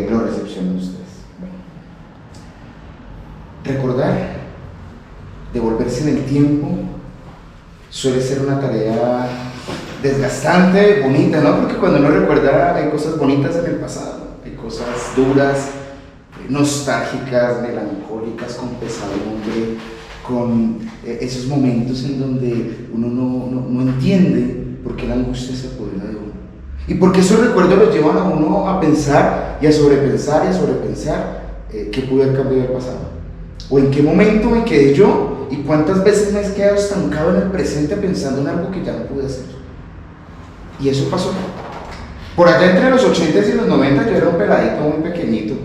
lo recepcionen ustedes. Bueno, recordar, devolverse en el tiempo, suele ser una tarea desgastante, bonita, ¿no? Porque cuando uno recuerda hay cosas bonitas en el pasado, hay cosas duras, nostálgicas, melancólicas, con pesadumbre, con esos momentos en donde uno no entiende por qué la angustia se apodera de uno. Y porque esos recuerdos los llevan a uno a pensar y a sobrepensar qué pudo haber cambiado el pasado. O en qué momento me quedé yo y cuántas veces me he quedado estancado en el presente pensando en algo que ya no pude hacer. Y eso pasó. Por allá entre los 80 y los 90 yo era un peladito muy pequeñito,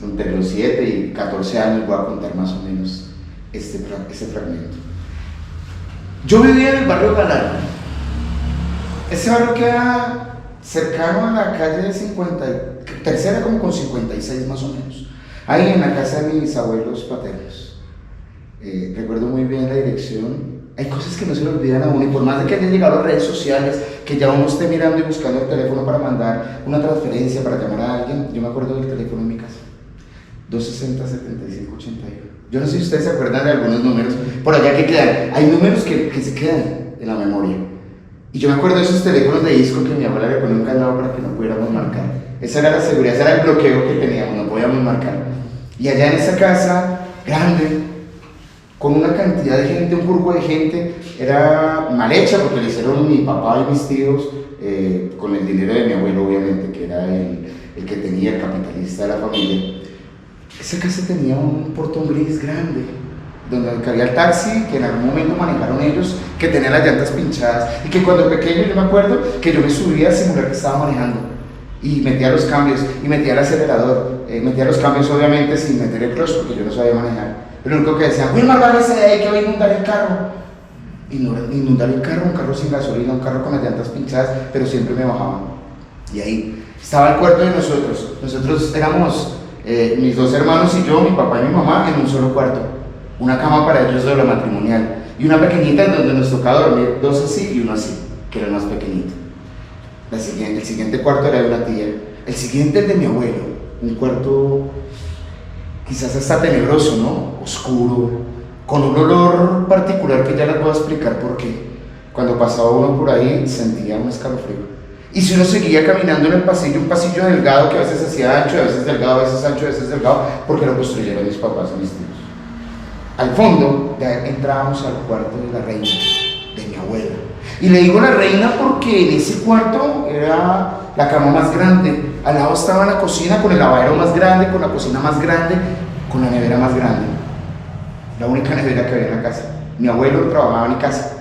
entre los 7 y 14 años, voy a contar más o menos este fragmento. Yo vivía en el barrio Galán. Ese barrio queda cercano a la calle 50, tercera como con 56 más o menos. Ahí en la casa de mis abuelos paternos. Recuerdo muy bien la dirección. Hay cosas que no se le olvidan a uno, y por más de que hayan llegado a redes sociales, que ya uno esté mirando y buscando el teléfono para mandar una transferencia, para llamar a alguien, yo me acuerdo del teléfono en mi casa, 260-7581. Yo no sé si ustedes se acuerdan de algunos números por allá que quedan. Hay números que se quedan en la memoria. Y yo me acuerdo de esos teléfonos de disco que mi abuela le ponía un candado para que no pudiéramos marcar. Esa era la seguridad, ese era el bloqueo que teníamos, no podíamos marcar. Y allá en esa casa grande, con una cantidad de gente, un grupo de gente, era mal hecha porque le hicieron mi papá y mis tíos, con el dinero de mi abuelo obviamente, que era el que tenía, el capitalista de la familia. Esa casa tenía un portón gris grande, donde cabía el taxi, que en algún momento manejaron ellos, que tenía las llantas pinchadas, y que cuando pequeño yo me acuerdo que yo me subía a simular que estaba manejando, y metía los cambios, y metía el acelerador, metía los cambios obviamente sin meter el clutch porque yo no sabía manejar. Pero lo único que decían, Wilmar, bájese de ahí que va a inundar el carro. Y no inundar el carro, un carro sin gasolina, un carro con las llantas pinchadas, pero siempre me bajaban. Y ahí estaba el cuarto de nosotros. Nosotros éramos mis dos hermanos y yo, mi papá y mi mamá, en un solo cuarto. Una cama para ellos de la matrimonial. Y una pequeñita en donde nos tocaba dormir dos así y uno así, que era el más pequeñito. El siguiente cuarto era de una tía. El siguiente es de mi abuelo. Un cuarto quizás hasta tenebroso, ¿no? Oscuro, con un olor particular que ya les voy a explicar por qué. Cuando pasaba uno por ahí sentía un escalofrío. Y si uno seguía caminando en el pasillo, un pasillo delgado que a veces hacía ancho, a veces delgado, a veces ancho, a veces delgado, porque lo construyeron mis papás y mis tíos. Al fondo ya entrábamos al cuarto de la reina, de mi abuela. Y le digo la reina porque en ese cuarto era la cama más grande. Al lado estaba la cocina con el lavadero más grande, con la cocina más grande, con la nevera más grande. La única nevera que había en la casa. Mi abuelo trabajaba en mi casa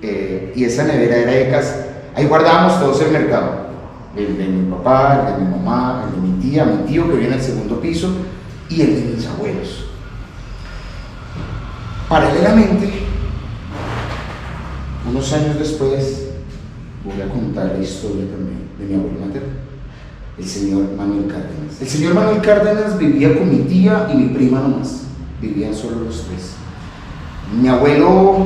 y esa nevera era de casa. Ahí guardábamos todos el mercado. El de mi papá, el de mi mamá, el de mi tía, mi tío que vivía en el segundo piso y el de mis abuelos. Paralelamente, unos años después, voy a contar la historia también de mi abuelo materno, el señor Manuel Cárdenas. El señor Manuel Cárdenas vivía con mi tía y mi prima nomás, vivían solo los tres. Mi abuelo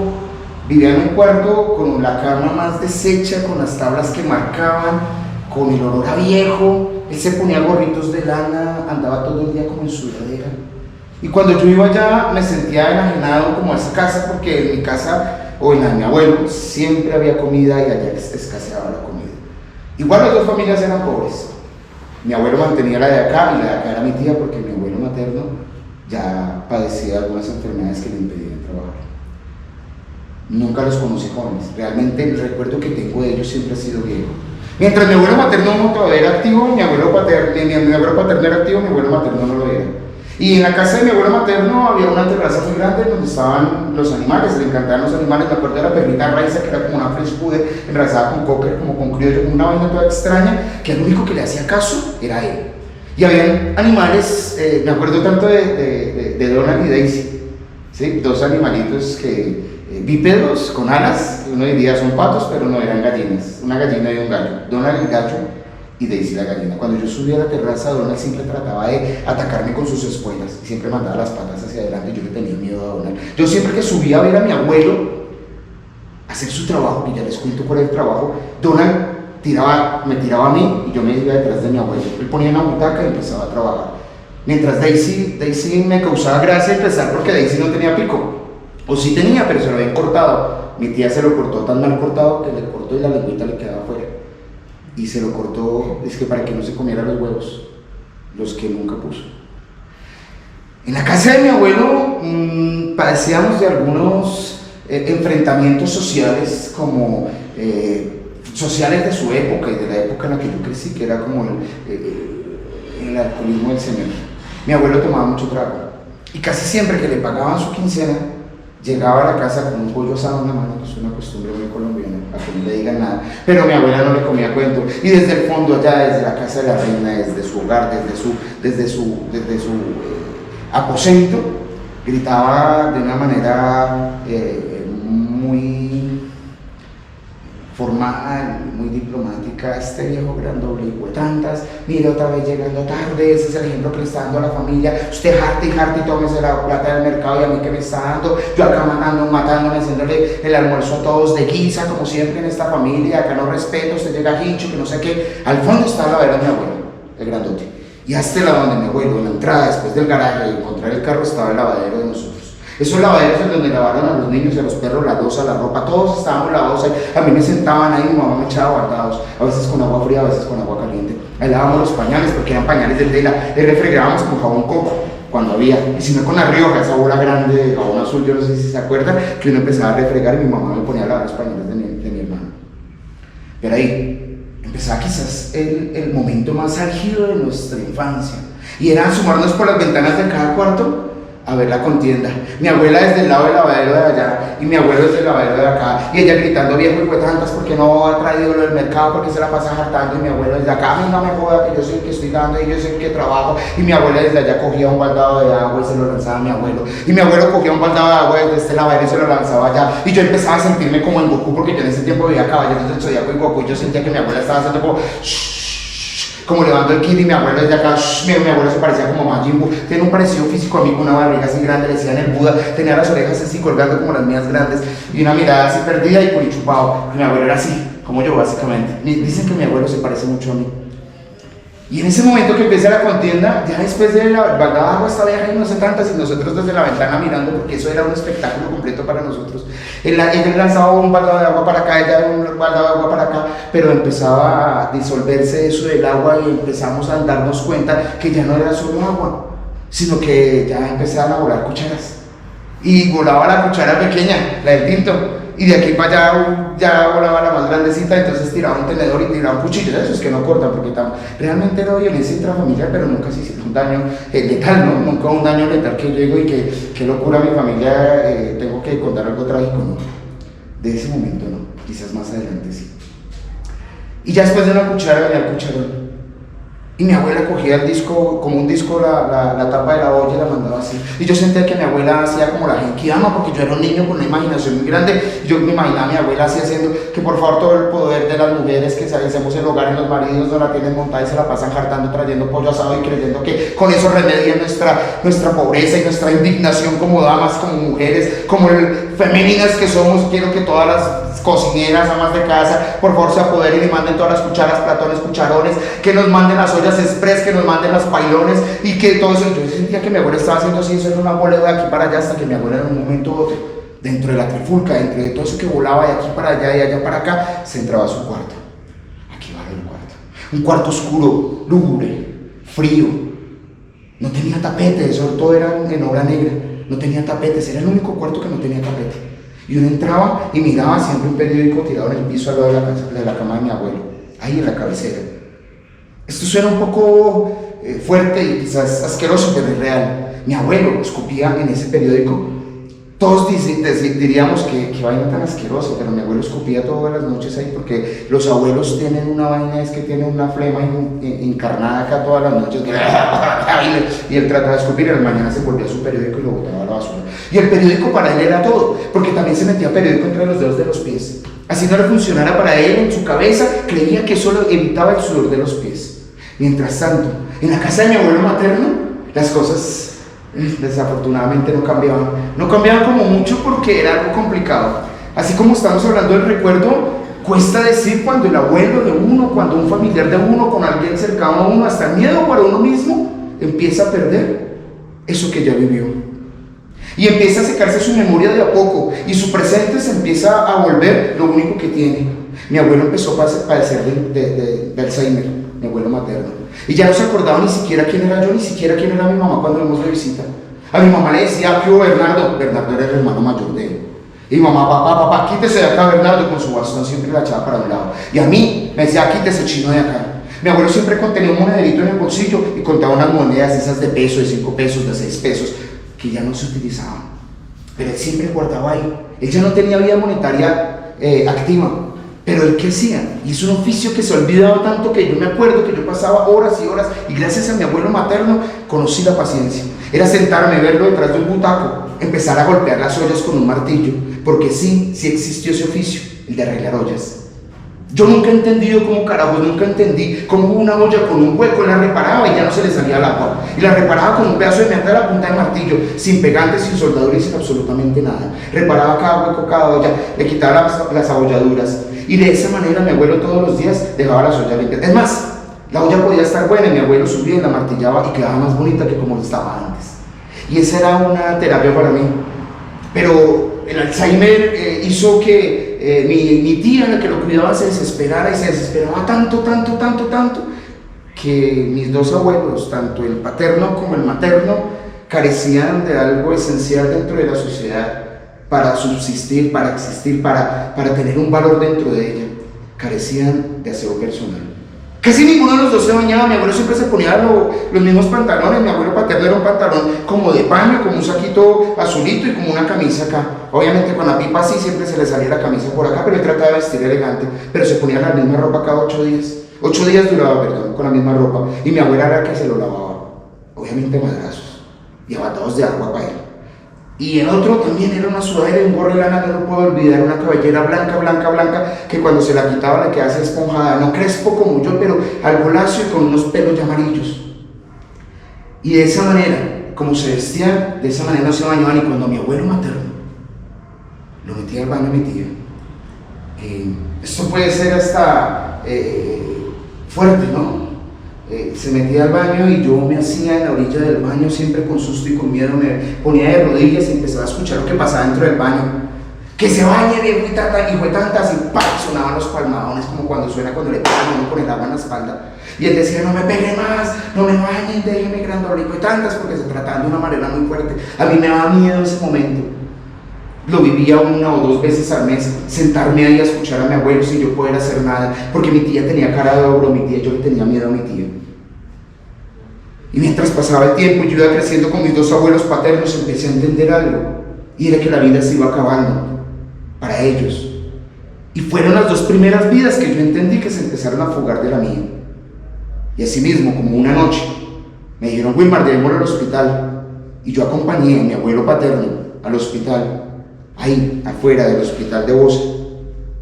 vivía en un cuarto con la cama más deshecha, con las tablas que marcaban, con el olor a viejo. Él se ponía gorritos de lana, andaba todo el día como en sudadera. Y cuando yo iba allá me sentía enajenado como a esa casa, porque en mi casa o en la de mi abuelo siempre había comida y allá escaseaba la comida. Igual las dos familias eran pobres. Mi abuelo mantenía la de acá y la de acá era mi tía, porque mi abuelo materno ya padecía algunas enfermedades que le impedían trabajar. Nunca los conocí jóvenes. Realmente el recuerdo que tengo de ellos siempre ha sido viejo. Mientras mi abuelo materno todavía era activo, mi abuelo paterno era activo, mi abuelo materno no lo era. Y en la casa de mi abuelo materno había una terraza muy grande donde estaban los animales, le encantaban los animales. Me acuerdo de la perrita Raiza, que era como una French Poodle enraizada con cocker, como con criollo, como una vaina toda extraña, que el único que le hacía caso era él. Y habían animales, me acuerdo tanto de Donald y Daisy, ¿sí? Dos animalitos bípedos con alas, uno diría son patos, pero no, eran gallinas, una gallina y un gallo. Donald el gallo y Daisy la gallina. Cuando yo subía a la terraza, Donald siempre trataba de atacarme con sus espuelas, siempre mandaba las patas hacia adelante y yo le tenía miedo a Donald. Yo siempre que subía a ver a mi abuelo hacer su trabajo, y ya les cuento cuál es el trabajo, Donald me tiraba a mí y yo me iba detrás de mi abuelo. Él ponía una butaca y empezaba a trabajar. Mientras Daisy me causaba gracia empezar porque Daisy no tenía pico. O sí tenía, pero se lo habían cortado. Mi tía se lo cortó tan mal cortado que le cortó y la lengüita le quedaba afuera. Y se lo cortó, es que para que no se comiera los huevos, los que nunca puso. En la casa de mi abuelo padecíamos de algunos enfrentamientos sociales como sociales de su época y de la época en la que yo crecí, que era como el alcoholismo del señor. Mi abuelo tomaba mucho trago y casi siempre que le pagaban su quincena llegaba a la casa con un pollo asado en la mano, que es una costumbre muy colombiana, a que no le digan nada, pero mi abuela no le comía cuento, y desde el fondo allá, desde la casa de la reina, desde su hogar, desde su aposento, gritaba de una manera muy formal, muy diplomática: este viejo grandoble y tantas, mire otra vez llegando tarde, ese es el ejemplo que le está dando a la familia, usted jarte y tómese la plata del mercado y a mí que me está dando, yo acá matándome, haciéndole el almuerzo a todos de guisa, como siempre en esta familia, acá no respeto, usted llega hincho, que no sé qué. Al fondo está el lavadero de mi abuelo, el grandote, y a este lado donde mi abuelo, en la entrada después del garaje de encontrar el carro, estaba el lavadero de nosotros. Esos lavaderos en donde lavaron a los niños y a los perros, la loza, la ropa, todos estábamos lavados ahí. A mí me sentaban ahí, mi mamá me echaba guardados, a veces con agua fría, a veces con agua caliente. Ahí lavábamos los pañales porque eran pañales de tela, le refregábamos con jabón coco cuando había, y si no con la Rioja, esa bola grande de jabón azul, yo no sé si se acuerdan, que uno empezaba a refregar y mi mamá me ponía a lavar los pañales de mi hermano. Pero ahí empezaba quizás el momento más álgido de nuestra infancia, y era asomarnos por las ventanas de cada cuarto a ver la contienda. Mi abuela desde el lado del lavadero de allá y mi abuelo desde el lavadero de acá, y ella gritando: viejo y tantas, porque no ha traído lo del mercado, porque se la pasa hartando, y mi abuelo desde acá: a mí no me joda, que yo soy el que estoy dando y yo soy el que trabajo. Y mi abuela desde allá cogía un baldado de agua y se lo lanzaba a mi abuelo, y mi abuelo cogía un baldado de agua desde este lavadero y se lo lanzaba allá, y yo empezaba a sentirme como en Goku, porque yo en ese tiempo veía Caballeros del Zodiaco y Goku, y yo sentía que mi abuela estaba haciendo como levando el kit, y mi abuelo desde acá, mi abuelo se parecía como Majin Buu, tiene un parecido físico a mí, con una barriga así grande, le decían el Buda, tenía las orejas así colgando como las mías grandes, y una mirada así perdida y curichupado. Mi abuelo era así, como yo básicamente. Dicen que mi abuelo se parece mucho a mí. Y en ese momento que empieza la contienda, ya después de la baldada de agua, esta vieja y no sé tantas, y nosotros desde la ventana mirando, porque eso era un espectáculo completo para nosotros. Él lanzaba un baldado de agua para acá, ella un baldado de agua para acá, pero empezaba a disolverse eso del agua y empezamos a darnos cuenta que ya no era solo agua, sino que ya empezaban a volar cucharas. Y volaba la cuchara pequeña, la del tinto, y de aquí para allá ya volaba la más grandecita, entonces tiraba un tenedor y tiraba un cuchillo, esos que no cortan, porque realmente era violencia intrafamiliar, pero nunca se hizo un daño letal, ¿no? Nunca un daño letal que llego y que locura mi familia, tengo que contar algo trágico, ¿no? De ese momento no, quizás más adelante sí. Y ya después de una cuchara venía el cucharón. Y mi abuela cogía el disco, como un disco, la tapa de la olla, y la mandaba así. Y yo sentía que mi abuela hacía como la genkidama, porque yo era un niño con una imaginación muy grande. Yo me imaginaba a mi abuela así haciendo, que por favor todo el poder de las mujeres que hacemos el hogar, en los maridos no la tienen montada y se la pasan jartando, trayendo pollo asado y creyendo que con eso remedian nuestra pobreza y nuestra indignación como damas, como mujeres, como femeninas que somos. Quiero que todas las cocineras, amas de casa, por favor se apoderen y manden todas las cucharas, platones, cucharones, que nos manden las ollas express, que nos manden las pailones, y que todo eso. Yo sentía que mi abuela estaba haciendo así, eso era una bola de aquí para allá, hasta que mi abuela en un momento u otro, dentro de la trifulca, dentro de todo eso que volaba de aquí para allá y allá para acá, se entraba a su cuarto. Aquí va el cuarto, un cuarto oscuro, lúgubre, frío, no tenía tapete, eso todo era en obra negra, no tenía tapetes, era el único cuarto que no tenía tapete. Y uno entraba y miraba siempre un periódico tirado en el piso al lado de la cama de mi abuelo, ahí en la cabecera. Esto suena un poco fuerte y quizás asqueroso, pero es real. Mi abuelo escupía en ese periódico. Todos diríamos que vaina tan asquerosa, pero mi abuelo escupía todas las noches ahí, porque los abuelos tienen una vaina, es que tienen una flema encarnada acá todas las noches, y él trataba de escupir, y a la mañana se volvía a su periódico y lo botaba a la basura. Y el periódico para él era todo, porque también se metía periódico entre los dedos de los pies. Así no le funcionara para él, en su cabeza creía que solo evitaba el sudor de los pies. Mientras tanto, en la casa de mi abuelo materno, las cosas desafortunadamente no cambiaban como mucho, porque era algo complicado. Así como estamos hablando del recuerdo, Cuesta decir cuando el abuelo de uno, cuando un familiar de uno, con alguien cercano a uno, hasta el miedo para uno mismo, empieza a perder eso que ya vivió. Y empieza a secarse su memoria de a poco, y su presente se empieza a volver lo único que tiene. Mi abuelo empezó a padecer de Alzheimer, mi abuelo materno. Y ya no se acordaba ni siquiera quién era yo, ni siquiera quién era mi mamá cuando íbamos de visita. A mi mamá le decía, ¿qué hubo, Bernardo? Bernardo era el hermano mayor de él. Y mi mamá, papá, quítese de acá, Bernardo, con su bastón siempre la echaba para un lado. Y a mí me decía, quítese, chino, de acá. Mi abuelo siempre tenía un monederito en el bolsillo y contaba unas monedas esas de peso, de 5 pesos, de 6 pesos, que ya no se utilizaban. Pero él siempre guardaba ahí. Él ya no tenía vida monetaria activa. Pero él, ¿qué hacía? Y es un oficio que se ha olvidado tanto, que yo me acuerdo que yo pasaba horas y horas, y gracias a mi abuelo materno conocí la paciencia. Era sentarme, verlo detrás de un butaco, empezar a golpear las ollas con un martillo, porque sí existió ese oficio, el de arreglar ollas. Yo nunca he entendido cómo carajos, nunca entendí cómo una olla con un hueco, él la reparaba y ya no se le salía el agua, y la reparaba con un pedazo de metal a la punta de martillo, sin pegantes, sin soldadura y sin absolutamente nada. Reparaba cada hueco, cada olla, le quitaba las abolladuras, y de esa manera mi abuelo todos los días dejaba las ollas limpias. Es más, la olla podía estar buena y mi abuelo subía y la martillaba y quedaba más bonita que como estaba antes. Y esa era una terapia para mí. Pero el Alzheimer hizo que mi tía, la que lo cuidaba, se desesperara, y se desesperaba tanto, que mis dos abuelos, tanto el paterno como el materno, carecían de algo esencial dentro de la sociedad para subsistir, para existir, para tener un valor dentro de ella. Carecían de aseo personal. Casi ninguno de los dos se bañaba. Mi abuelo siempre se ponía los mismos pantalones. Mi abuelo paterno era un pantalón como de paño, como un saquito azulito y como una camisa acá. Obviamente con la pipa así siempre se le salía la camisa por acá, pero él trataba de vestir elegante, pero se ponía la misma ropa cada 8 días. 8 días duraba, perdón, con la misma ropa. Y mi abuela era la que se lo lavaba. Obviamente madrazos y abatados de agua para él. Y el otro también era una sudadera y un gorro de lana, no lo puedo olvidar, una cabellera blanca, que cuando se la quitaba le quedaba así esponjada, no crespo como yo, pero algo lacio y con unos pelos ya amarillos. Y de esa manera, como se vestían, de esa manera no se bañaban. Y cuando mi abuelo materno lo metía al baño, mi tía, esto puede ser hasta fuerte, ¿no? Se metía al baño y yo me hacía en la orilla del baño, siempre con susto y con miedo, me ponía de rodillas y empezaba a escuchar lo que pasaba dentro del baño. Que se bañe, viejo, y fue tantas, y ¡pam! Sonaban los palmadones, como cuando suena cuando le pegan uno con el agua en la espalda. Y él decía, no me pegue más, no me bañen, déjeme grandolico, y tantas, porque se trataba de una manera muy fuerte. A mí me daba miedo ese momento. Lo vivía 1 o 2 veces al mes, sentarme ahí a escuchar a mi abuelo sin yo poder hacer nada, porque mi tía tenía cara de ogro, yo le tenía miedo a mi tía. Y mientras pasaba el tiempo y yo iba creciendo con mis 2 abuelos paternos, empecé a entender algo, y era que la vida se iba acabando para ellos. Y fueron las 2 primeras vidas que yo entendí que se empezaron a fugar de la mía. Y así mismo, como una noche, me dijeron, Wilmar, llevémoslo al hospital. Y yo acompañé a mi abuelo paterno al hospital, ahí afuera del hospital de Bosa,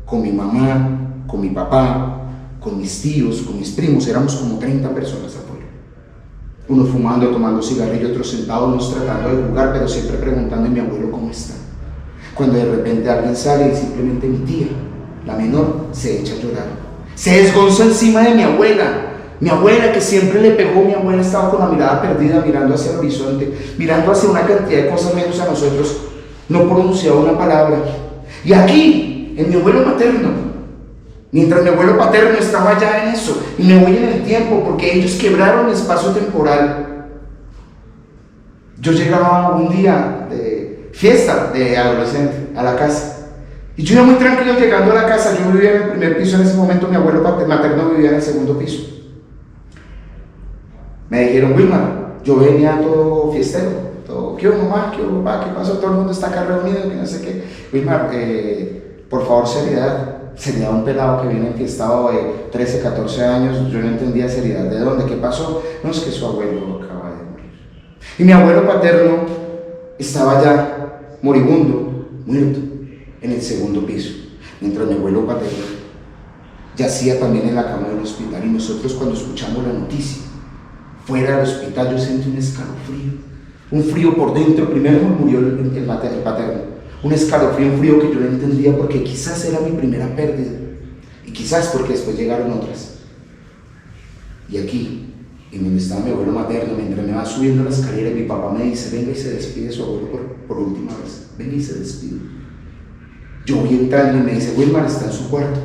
con mi mamá, con mi papá, con mis tíos, con mis primos. Éramos como 30 personas afuera. Unos fumando, tomando cigarrillo, otros sentados, unos tratando de jugar, pero siempre preguntando a mi abuelo cómo está. Cuando de repente alguien sale y simplemente mi tía, la menor, se echa a llorar. Se desgonza encima de mi abuela que siempre le pegó. Mi abuela estaba con la mirada perdida, mirando hacia el horizonte, mirando hacia una cantidad de cosas menos a nosotros. No pronunciaba una palabra. Y aquí, en mi abuelo materno, mientras mi abuelo paterno estaba ya en eso, y me voy en el tiempo, porque ellos quebraron el espacio temporal. Yo llegaba un día de fiesta de adolescente a la casa, y yo iba muy tranquilo llegando a la casa. Yo vivía en el primer piso en ese momento, mi abuelo materno vivía en el segundo piso. Me dijeron, Wilmar, yo venía todo fiestero, todo, ¿qué hubo, mamá? ¿Qué hubo, papá? ¿Qué pasó? Todo el mundo está acá reunido, que no sé qué. Wilmar, por favor, seriedad. Seriedad, un pelado que viene enfiestado de 13, 14 años. Yo no entendía seriedad. ¿De dónde? ¿Qué pasó? No, es que su abuelo acaba de morir. Y mi abuelo paterno estaba ya moribundo, muerto, en el segundo piso, mientras mi abuelo paterno yacía también en la cama del hospital. Y nosotros, cuando escuchamos la noticia, fuera del hospital, yo sentí un escalofrío, un frío por dentro. Primero murió el paterno, un escalofrío, un frío que yo no entendía, porque quizás era mi primera pérdida. quizás porque después llegaron otras. Y aquí, en donde estaba mi abuelo materno, mientras me va subiendo la escalera, mi papá me dice, venga y se despide de su abuelo por última vez, venga y se despide. Yo voy entrando y me dice, Wilmar está en su cuarto.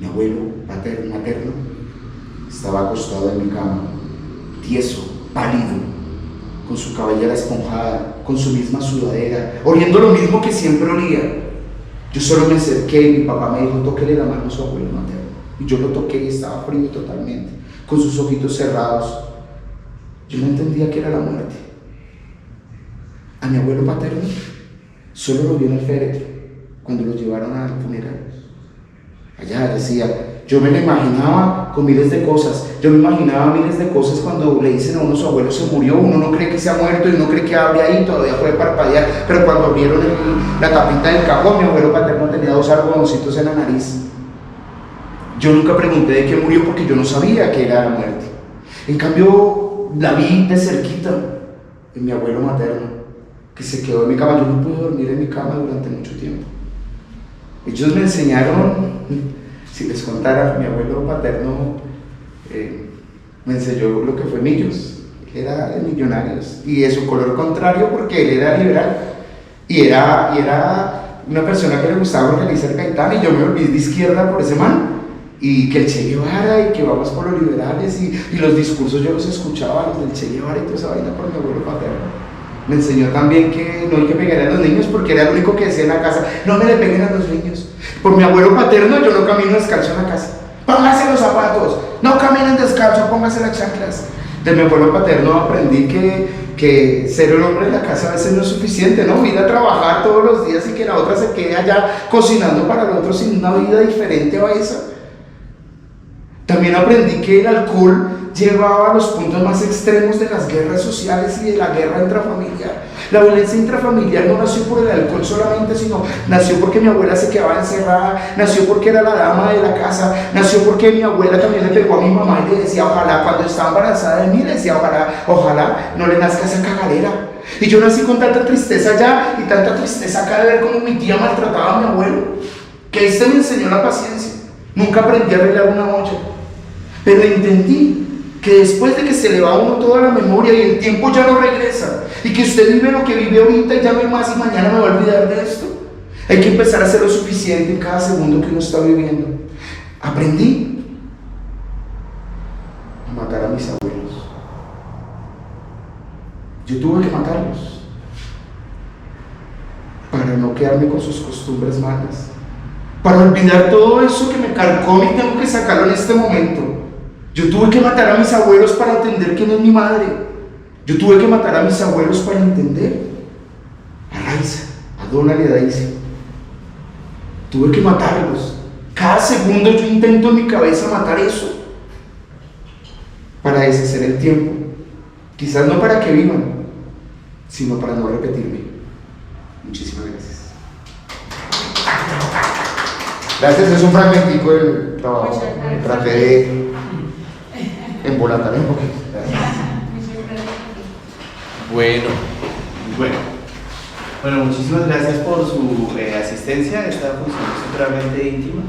Mi abuelo materno estaba acostado en mi cama, tieso, pálido, con su cabellera esponjada, con su misma sudadera, oliendo lo mismo que siempre olía. Yo solo me acerqué y mi papá me dijo, tóquele la mano a su abuelo materno. Y yo lo toqué y estaba frío totalmente, con sus ojitos cerrados. Yo no entendía qué era la muerte. A mi abuelo paterno solo lo vi en el féretro, cuando lo llevaron al funeral. Allá decía, yo me lo imaginaba con miles de cosas. Yo me imaginaba miles de cosas cuando le dicen a uno su abuelo se murió. Uno no cree que se ha muerto y uno cree que abre ahí, todavía puede parpadear. Pero cuando abrieron la tapita del cajón, mi abuelo paterno tenía 2 algodoncitos en la nariz. Yo nunca pregunté de qué murió porque yo no sabía qué era la muerte. En cambio, la vi de cerquita en mi abuelo materno, que se quedó en mi cama. Yo no pude dormir en mi cama durante mucho tiempo. Ellos me enseñaron, si les contara, mi abuelo paterno me enseñó lo que fue Millos. Era de Millonarios y de su color contrario porque él era liberal y era una persona que le gustaba organizar Gaitán, y yo me volví de izquierda por ese man, y que el Che Guevara y que vamos por los liberales y los discursos yo los escuchaba, los del Che Guevara y toda esa vaina por mi abuelo paterno. Me enseñó también que no hay que pegarle a los niños porque era el único que decía en la casa, no me le peguen a los niños. Por mi abuelo paterno yo no camino descalzo en la casa. Póngase los zapatos, no caminen descalzo, póngase las chanclas. De mi abuelo paterno aprendí que ser el hombre en la casa a veces no es suficiente, ¿no? Ir a trabajar todos los días y que la otra se quede allá cocinando para el otro sin una vida diferente a esa. También aprendí que el alcohol llevaba a los puntos más extremos de las guerras sociales y de la guerra intrafamiliar. La violencia intrafamiliar no nació por el alcohol solamente, sino nació porque mi abuela se quedaba encerrada, nació porque era la dama de la casa, nació porque mi abuela también le pegó a mi mamá y le decía, ojalá, cuando estaba embarazada de mí, le decía, ojalá no le nazca esa cagadera. Y yo nací con tanta tristeza allá y tanta tristeza acá de ver cómo mi tía maltrataba a mi abuelo, que este me enseñó la paciencia. Nunca aprendí a arreglar una olla, pero entendí que después de que se le va a uno toda la memoria y el tiempo ya no regresa, y que usted vive lo que vive ahorita y ya no hay más y mañana me va a olvidar de esto, hay que empezar a hacer lo suficiente en cada segundo que uno está viviendo. Aprendí a matar a mis abuelos. Yo tuve que matarlos para no quedarme con sus costumbres malas, para olvidar todo eso que me carcome y tengo que sacarlo en este momento. Yo tuve que matar a mis abuelos para entender quién es mi madre. Yo tuve que matar a mis abuelos para entender a Raiza, a Donald y a Daisy. Tuve que matarlos. Cada segundo yo intento en mi cabeza matar eso para deshacer el tiempo. Quizás no para que vivan, sino para no repetirme. Muchísimas gracias. Gracias, es un fragmentico del trabajo. Traté de embolatar un poquito. Bueno, muchísimas gracias por su asistencia. Esta función es supremamente íntima.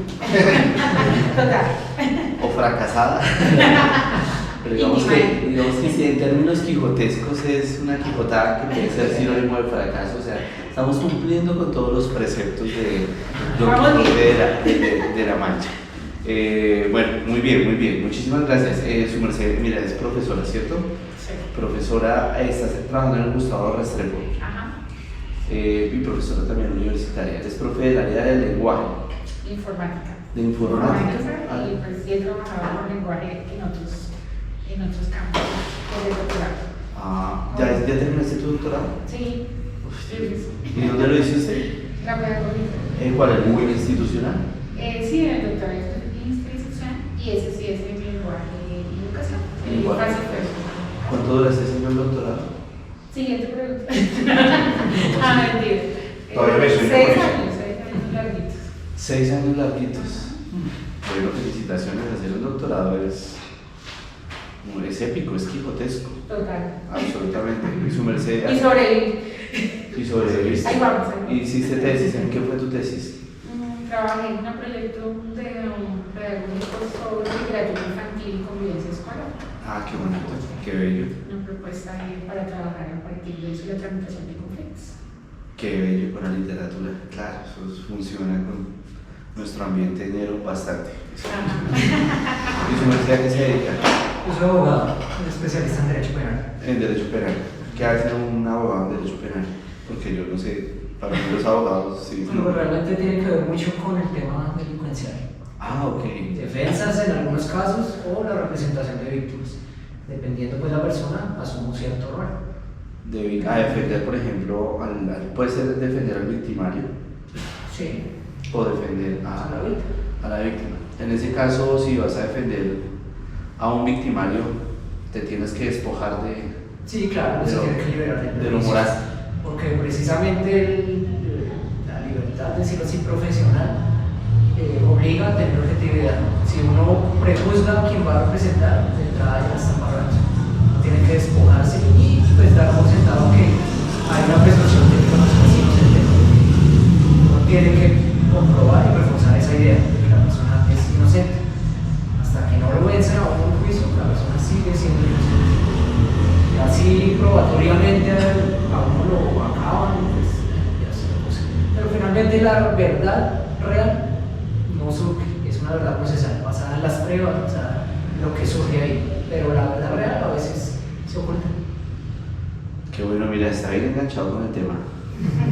O fracasada. Pero digamos que si en términos quijotescos es una quijotada que puede ser sinónimo de fracaso. O sea, estamos cumpliendo con todos los preceptos de Don Quijote de la Mancha. Bueno, muy bien. Muchísimas gracias. Su merced, mira, es profesora, ¿cierto? Sí. Profesora, está trabajando en el Gustavo Restrepo. Ajá. Y profesora también universitaria. Es profe del área del lenguaje. Informática. De informática. Y pues sí he trabajado con lenguaje en otros campos de doctorado. ¿Ya terminaste tu doctorado? Sí. ¿Y dónde lo hizo usted? La pedagogía. ¿Cuál? ¿El muy institucional? Sí, en el doctorado en institución, y ese sí es en lenguaje y educación. Igual. Fácil, pues. ¿Cuánto duraste haciendo el doctorado? Siguiente pregunta. Mentira. Todavía me suena 6 por eso. años larguitos. 6 años larguitos. Bueno, felicitaciones. Hacer un doctorado es épico, es quijotesco. Total. Absolutamente. Y su merced. Y sobrevivir. Y sobreviviste. Ahí vamos. ¿Y hiciste tesis? ¿En qué fue tu tesis? trabajé en un proyecto de pedagógico sobre literatura infantil y convivencia escolar. Ah, qué bonito, qué bello. Una propuesta ahí para trabajar a partir de eso, la tramitación de conflictos. Qué bello con la literatura. Claro, eso funciona con nuestro ambiente negro bastante. ¿Y su merced a qué se dedica? Yo soy abogado, especialista en Derecho Penal. En Derecho Penal. ¿Qué hace un abogado en Derecho Penal? Porque yo no sé, para mí los abogados sí. Bueno, pues realmente tiene que ver mucho con el tema delincuencial. Ah, ok. Defensas en algunos casos o la representación de víctimas. Dependiendo pues la persona, asume un cierto rol. A defender, por ejemplo, puede ser defender al victimario Sí. o defender A la víctima. a la víctima. En ese caso, si vas a defender a un victimario, te tienes que despojar de Sí, claro, de se lo- tiene que liberar del lo prejuicio. moral. Porque precisamente la libertad, decirlo así, profesional, obliga a tener objetividad. Si uno prejuzga a quien va a representar, de entrada ya está embarrando. Tiene que despojarse y pues dar por sentado que hay una presunción de que no es inocente. Uno tiene que comprobar y reforzar esa idea de que la persona es inocente. Hasta que no lo vencen a uno en juicio, la persona sigue siendo inocente. Y así probatoriamente a uno lo acaban, pues ya se lo puse. Pero finalmente la verdad real no surge, es una verdad procesal, basada en las pruebas, basada en lo que surge ahí. Pero la verdad real a veces se oculta. Qué bueno, mira, está bien enganchado con el tema.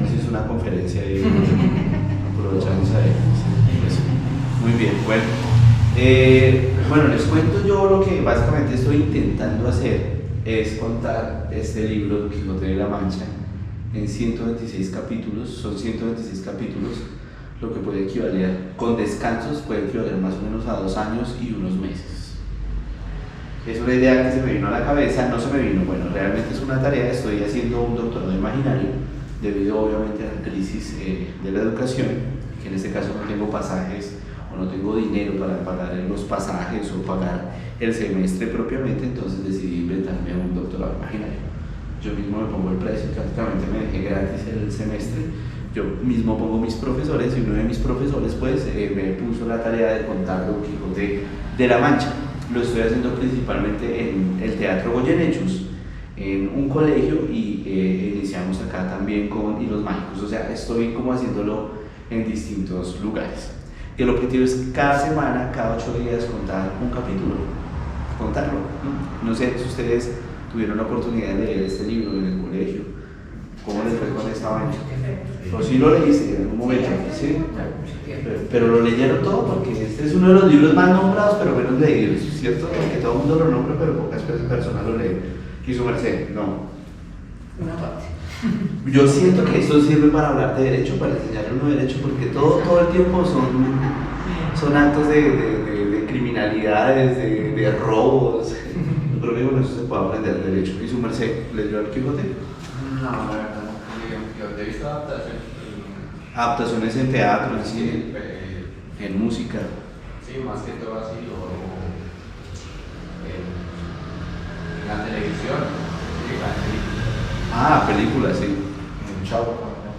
Nos hizo una conferencia y aprovechamos ahí. Sí, pues, muy bien, bueno. Bueno, les cuento yo lo que básicamente estoy intentando hacer es contar este libro, Don Quijote de la Mancha, en 126 capítulos. Son 126 capítulos, lo que puede equivaler, con descansos, puede equivaler más o menos a 2 años y unos meses. Es una idea que se me vino a la cabeza, no se me vino, bueno, realmente es una tarea, estoy haciendo un doctorado imaginario, debido obviamente a la crisis de la educación, que en este caso no tengo pasajes o no tengo dinero para pagar los pasajes o pagar el semestre propiamente, entonces decidí inventarme un doctorado imaginario. Yo mismo me pongo el precio, prácticamente me dejé gratis el semestre, yo mismo pongo mis profesores y uno de mis profesores pues me puso la tarea de contar Don Quijote de la Mancha. Lo estoy haciendo principalmente en el Teatro Goyenechus, en un colegio, y iniciamos acá también con Hilos Mágicos, o sea, estoy como haciéndolo en distintos lugares. Y el objetivo es cada semana, cada 8 días, contar un capítulo, contarlo. No sé si ustedes tuvieron la oportunidad de leer este libro en el colegio, ¿cómo les fue con esta vaina? O si lo leíste en algún momento, ¿sí? Pero lo leyeron todo, porque este es uno de los libros más nombrados pero menos leídos, ¿cierto? Porque todo el mundo lo nombra pero pocas personas lo leen. ¿Y su merced? No. Una parte. Yo siento que esto sirve para hablar de derecho, para enseñarle a uno derecho, porque todo el tiempo son actos de criminalidades, de robos. Yo creo que con eso se puede aprender derecho. ¿Y su merced leyó el Quijote? No, la verdad no. Yo he visto adaptaciones. Adaptaciones en teatro, en cine, Sí, en música. sí, más que todo así, o en la televisión. Sí, la película. Películas, sí. En el Chavo.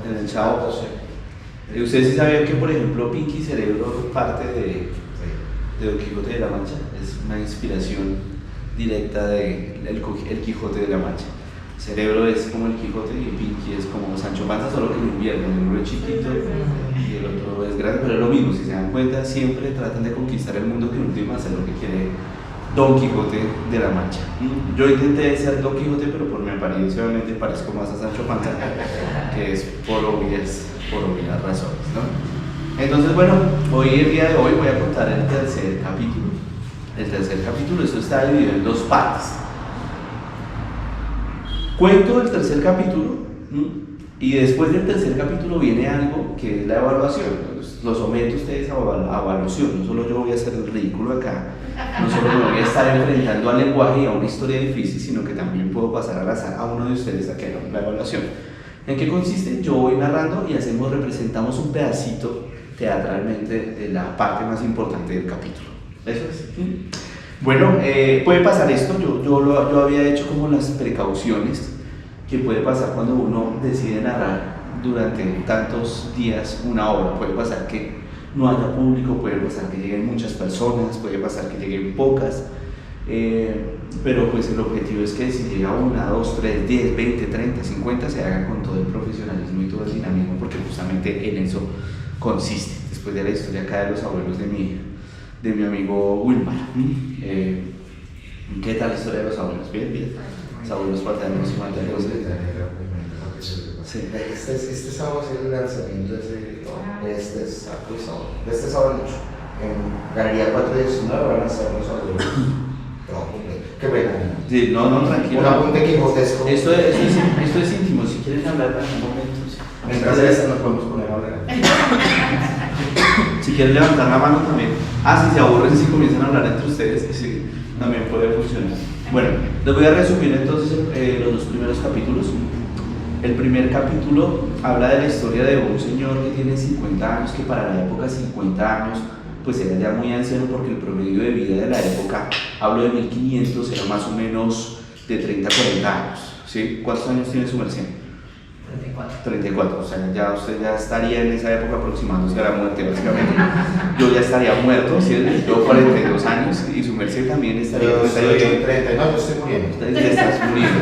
En el Chavo. Sí. ¿Ustedes sí sabían que, por ejemplo, Pinky Cerebro parte de Don Quijote de la Mancha? Es una inspiración directa de el Quijote de la Mancha. Cerebro es como el Quijote y Pinky es como Sancho Panza, solo que en invierno, uno es chiquito y el otro es grande, pero es lo mismo, si se dan cuenta, siempre tratan de conquistar el mundo, que en última hacer lo que quiere Don Quijote de la Mancha. Yo intenté ser Don Quijote, pero por mi apariencia obviamente parezco más a Sancho Panza, que es por obvias razones, ¿no? Entonces, bueno, el día de hoy voy a contar el tercer capítulo. El tercer capítulo, eso está dividido en 2 partes. Cuento el tercer capítulo, y después del tercer capítulo viene algo que es la evaluación. Lo someto a ustedes a evaluación. No solo yo voy a hacer el ridículo acá, no solo me voy a estar enfrentando al lenguaje y a una historia difícil, sino que también puedo pasar al azar a uno de ustedes a que haga la evaluación. ¿En qué consiste? Yo voy narrando y representamos un pedacito teatralmente de la parte más importante del capítulo. Eso es. Bueno, puede pasar esto, yo había hecho como las precauciones que puede pasar cuando uno decide narrar durante tantos días una obra. Puede pasar que no haya público, puede pasar que lleguen muchas personas, puede pasar que lleguen pocas, pero pues el objetivo es que si llega 1, 2, 3, 10, 20, 30, 50 se haga con todo el profesionalismo y todo el dinamismo, porque justamente en eso consiste, después de la historia acá de los abuelos de mi amigo Wilmar. ¿Qué tal la historia de los abuelos? Bien, bien. Los abuelos paternos y maternos. Sí. Este sábado es el lanzamiento de este sábado noche. En Galería 419 van a estar los abuelos. Qué pena. Sí, no, tranquilo. Un apunte quijotesco. Esto es íntimo, si quieren hablar en algún momento. Sí. Mientras esta nos podemos poner a hablar. Si quieren levantar la mano también. Si se aburren, si comienzan a hablar entre ustedes, sí, también puede funcionar. Bueno, les voy a resumir entonces los 2 primeros capítulos. El primer capítulo habla de la historia de un señor que tiene 50 años, que para la época 50 años pues era ya muy anciano, porque el promedio de vida de la época, hablo de 1500, era más o menos de 30 a 40 años. ¿Sí? ¿Cuántos años tiene su merced? 34, o sea, ya usted ya estaría en esa época aproximándose a la muerte, básicamente. Yo ya estaría muerto, ¿sí? Yo 42 años y su merced también estaría en 38. 30, no, yo estoy muriendo. Usted estás muriendo.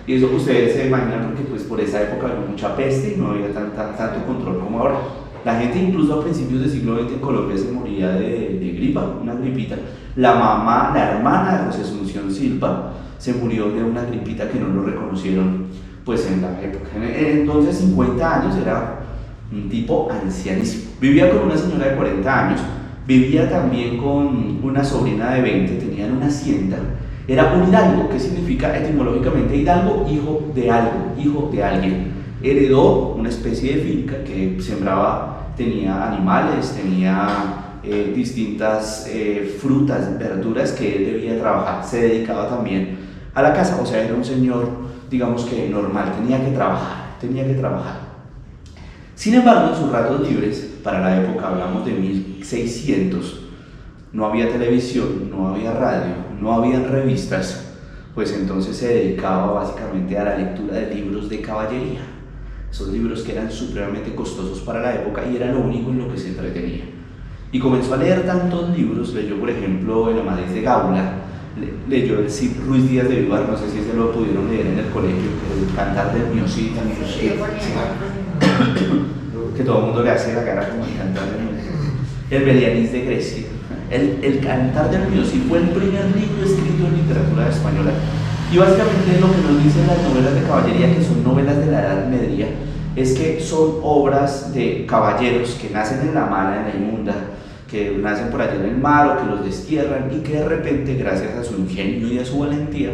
Y eso ustedes se imaginan porque pues por esa época había mucha peste y no había tanto control como ahora. La gente incluso a principios del siglo XX en Colombia se moría de gripa, una gripita. La hermana de José Asunción Silva se murió de una gripita que no lo reconocieron pues en la época. Entonces 50 años era un tipo ancianísimo. Vivía con una señora de 40 años, vivía también con una sobrina de 20, tenían una hacienda. Era un hidalgo, que significa etimológicamente hidalgo, hijo de algo, hijo de alguien. Heredó una especie de finca que sembraba, tenía animales, tenía distintas frutas, verduras que él debía trabajar. Se dedicaba también a la casa, o sea, era un señor, digamos que normal, tenía que trabajar. Sin embargo, en sus ratos libres, para la época, hablamos de 1600, no había televisión, no había radio, no había revistas, pues entonces se dedicaba básicamente a la lectura de libros de caballería. Esos libros que eran supremamente costosos para la época y era lo único en lo que se entretenía. Y comenzó a leer tantos libros, leyó por ejemplo El Amadís de Gaula, leyó el Cid Ruiz Díaz de Vivar, no sé si se lo pudieron leer en el colegio, el Cantar del Miocid, que todo el mundo le hace la cara como el Cantar del Miocid, el Belianís de Grecia. El Cantar del Miocid fue el primer libro escrito en literatura española. Y básicamente lo que nos dicen las novelas de caballería, que son novelas de la Edad Media, es que son obras de caballeros que nacen en la mala, en la inmunda, que nacen por allá en el mar o que los destierran y que de repente, gracias a su ingenio y a su valentía,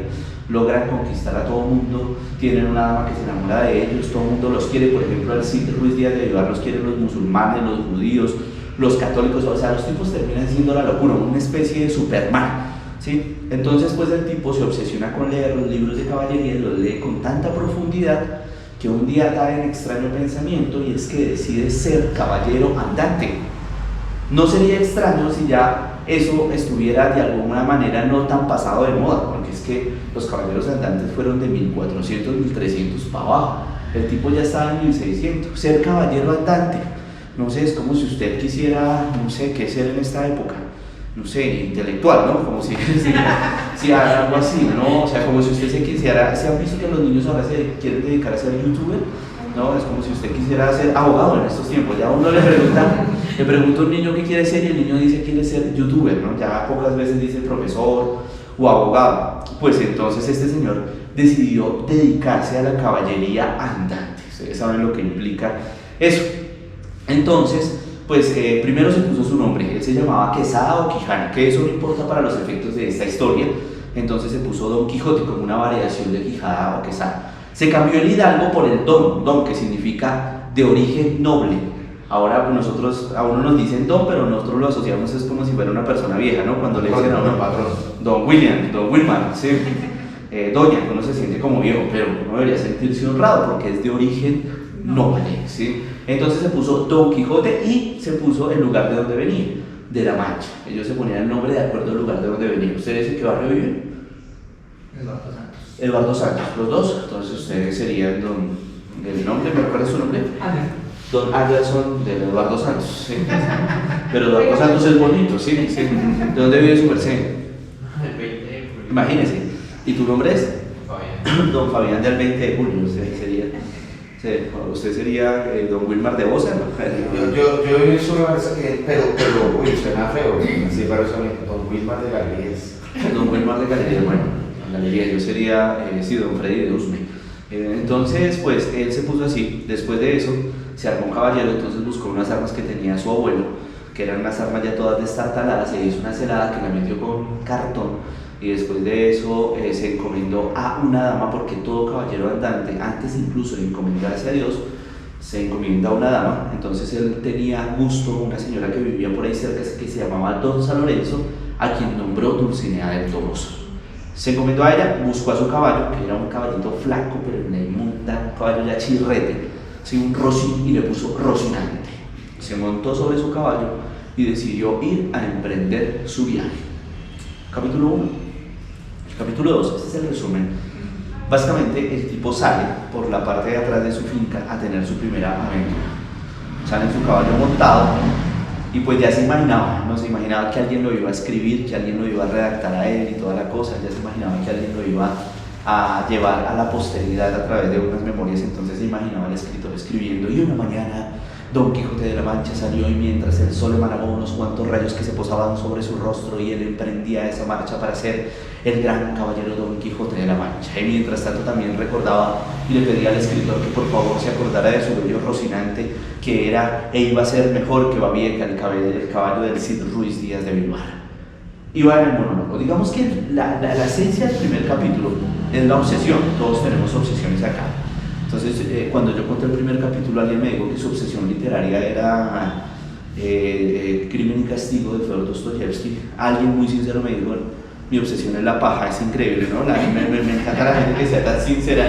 logran conquistar a todo el mundo, tienen una dama que se enamora de ellos, todo el mundo los quiere. Por ejemplo, al Cid Ruiz Díaz de Vivar los quieren los musulmanes, los judíos, los católicos, o sea, los tipos terminan siendo la locura, una especie de Superman, ¿sí? Entonces pues el tipo se obsesiona con leer los libros de caballería y los lee con tanta profundidad que un día da en extraño pensamiento, y es que decide ser caballero andante. No sería extraño si ya eso estuviera de alguna manera no tan pasado de moda, porque es que los caballeros andantes fueron de 1400, 1300 para abajo. El tipo ya estaba en 1600. Ser caballero andante, no sé, es como si usted quisiera, no sé, qué ser en esta época, no sé, intelectual, ¿no? Como si algo así, ¿no? O sea, como si usted se quisiera, ¿se han visto que los niños ahora se quieren dedicar a ser youtuber? No, es como si usted quisiera ser abogado en estos tiempos. Ya uno le pregunta a un niño qué quiere ser y el niño dice quiere ser youtuber, ¿no? Ya pocas veces dice profesor o abogado. Pues entonces este señor decidió dedicarse a la caballería andante. Ustedes saben lo que implica eso. Entonces, pues primero se puso su nombre. Él se llamaba Quesada o Quijana, que eso no importa para los efectos de esta historia. Entonces se puso Don Quijote como una variación de Quijada o Quesada. Se cambió el hidalgo por el don, que significa de origen noble. Ahora nosotros, a uno nos dicen don, pero nosotros lo asociamos es como si fuera una persona vieja, ¿no? Cuando le dicen a uno patrón, Don William, Don Wilmar, ¿sí? Doña, uno se siente como viejo, pero uno debería sentirse honrado porque es de origen noble, ¿sí? Entonces se puso Don Quijote y se puso el lugar de donde venía, de La Mancha. Ellos se ponían el nombre de acuerdo al lugar de donde venía. ¿Ustedes en qué barrio viven? Eduardo Santos, los dos. Entonces ustedes serían el nombre, ¿me recuerda su nombre? Don Anderson de Eduardo Santos, ¿sí? Pero Eduardo Santos es bonito, ¿sí? ¿Sí? ¿De dónde vive su merced? El 20 de julio. Imagínese. ¿Y tu nombre es? Fabián. Don Fabián del 20 de julio, usted sería Don Wilmar de Bosa, ¿no? Yo viví en su pero, uy, suena feo, así para eso, Don Wilmar de Galerías. Don Wilmar de Galería, bueno, en Galería yo sería, sí, Don Freddy de Usme. Entonces, pues él se puso así. Después de eso, se armó un caballero, entonces buscó unas armas que tenía su abuelo, que eran unas armas ya todas destartaladas, se hizo una celada que la metió con cartón. Y después de eso se encomendó a una dama, porque todo caballero andante, antes incluso de encomendarse a Dios, se encomienda a una dama. Entonces él tenía gusto, una señora que vivía por ahí cerca, que se llamaba Don San Lorenzo, a quien nombró Dulcinea del Toboso. Se encomendó a ella, buscó a su caballo, que era un caballito flaco, pero en el monta, un caballo ya chirrete, ¿sí? Un Rocín, y le puso Rocinante. Se montó sobre su caballo y decidió ir a emprender su viaje. Capítulo 1. Capítulo 2, este es el resumen. Básicamente el tipo sale por la parte de atrás de su finca a tener su primera aventura. Sale en su caballo montado y pues ya se imaginaba, no se imaginaba que alguien lo iba a escribir, que alguien lo iba a redactar a él y toda la cosa, ya se imaginaba que alguien lo iba a llevar a la posteridad a través de unas memorias. Entonces se imaginaba al escritor escribiendo: y una mañana Don Quijote de la Mancha salió, y mientras el sol emanaba unos cuantos rayos que se posaban sobre su rostro, y él emprendía esa marcha para ser el gran caballero Don Quijote de la Mancha. Y mientras tanto también recordaba y le pedía al escritor que por favor se acordara de su bello Rocinante, que era e iba a ser mejor que Babieca, el caballo del Cid Ruiz Díaz de Vivar. Iba en el monólogo. Digamos que la esencia del primer capítulo es la obsesión. Todos tenemos obsesiones acá. Entonces, cuando yo conté el primer capítulo, alguien me dijo que su obsesión literaria era Crimen y Castigo de Fyodor Dostoyevsky. Alguien muy sincero me dijo: mi obsesión es la paja. Es increíble, ¿no? Me encanta la gente que sea tan sincera.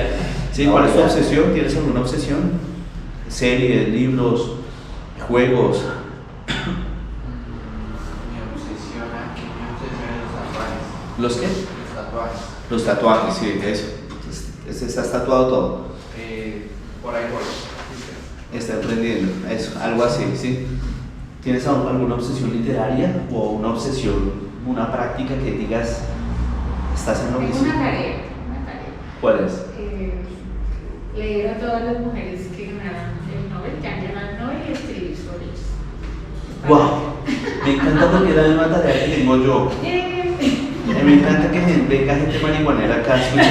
¿Sí? ¿Cuál es tu obsesión? ¿Tienes alguna obsesión? ¿Series, libros, juegos? Mi obsesión aquí, mi obsesión es los tatuajes. ¿Los qué? Los tatuajes. Los tatuajes, sí, eso. Estás tatuado todo. Por ahí voy. Está emprendiendo, eso, algo así, ¿sí? ¿Tienes alguna obsesión literaria o una obsesión, una práctica que digas estás en lo Tengo mismo? una tarea. ¿Cuál es? Leer a todas las mujeres que ganaron el Nobel, que han ganado el Nobel, y escribir sobre ellos. ¡Wow! Me encanta porque es la misma tarea que tengo yo. Me encanta que venga gente marihuanera acá a escuchar.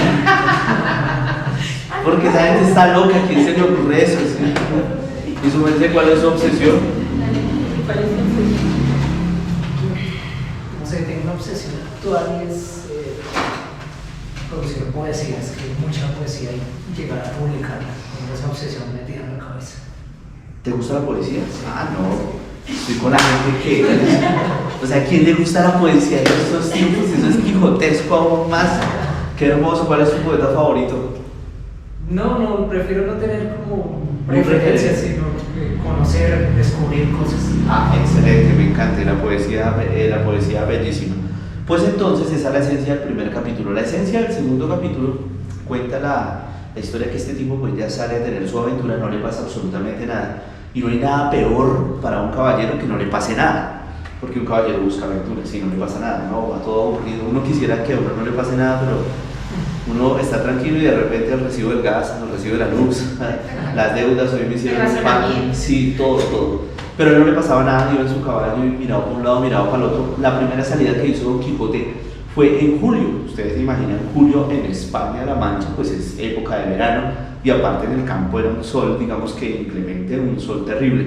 Porque esa gente está loca, ¿a quién se le ocurre eso? ¿Sí? ¿Y su mente cuál es su obsesión? ¿Cuál es tu obsesión? No sé, tengo una obsesión actual y es producir poesía, escribir mucha poesía y llegar a publicarla. Tengo esa obsesión metida en la cabeza. ¿Te gusta la poesía? Ah, no. Estoy con la gente que... O sea, ¿a quién le gusta la poesía en estos tiempos? Eso es quijotesco aún más. Qué hermoso. ¿Cuál es tu poeta favorito? No, prefiero no tener como preferencias, sino conocer, descubrir cosas. Ah, excelente, me encanta. La poesía bellísima. Pues entonces esa es la esencia del primer capítulo. La esencia del segundo capítulo cuenta la historia que este tipo pues ya sale a tener su aventura, no le pasa absolutamente nada. Y no hay nada peor para un caballero que no le pase nada. Porque un caballero busca aventuras y no le pasa nada, ¿no? Va todo aburrido. Uno quisiera que a uno no le pase nada, pero uno está tranquilo y de repente el recibo del gas, el recibo de la luz, las deudas, hoy me hicieron un pago. Sí, todo. Pero a él no le pasaba nada, iba en su caballo y miraba para un lado, miraba para el otro. La primera salida que hizo Don Quijote fue en julio. Ustedes se imaginan, julio en España-La Mancha, pues es época de verano, y aparte en el campo era un sol, digamos que inclemente, un sol terrible.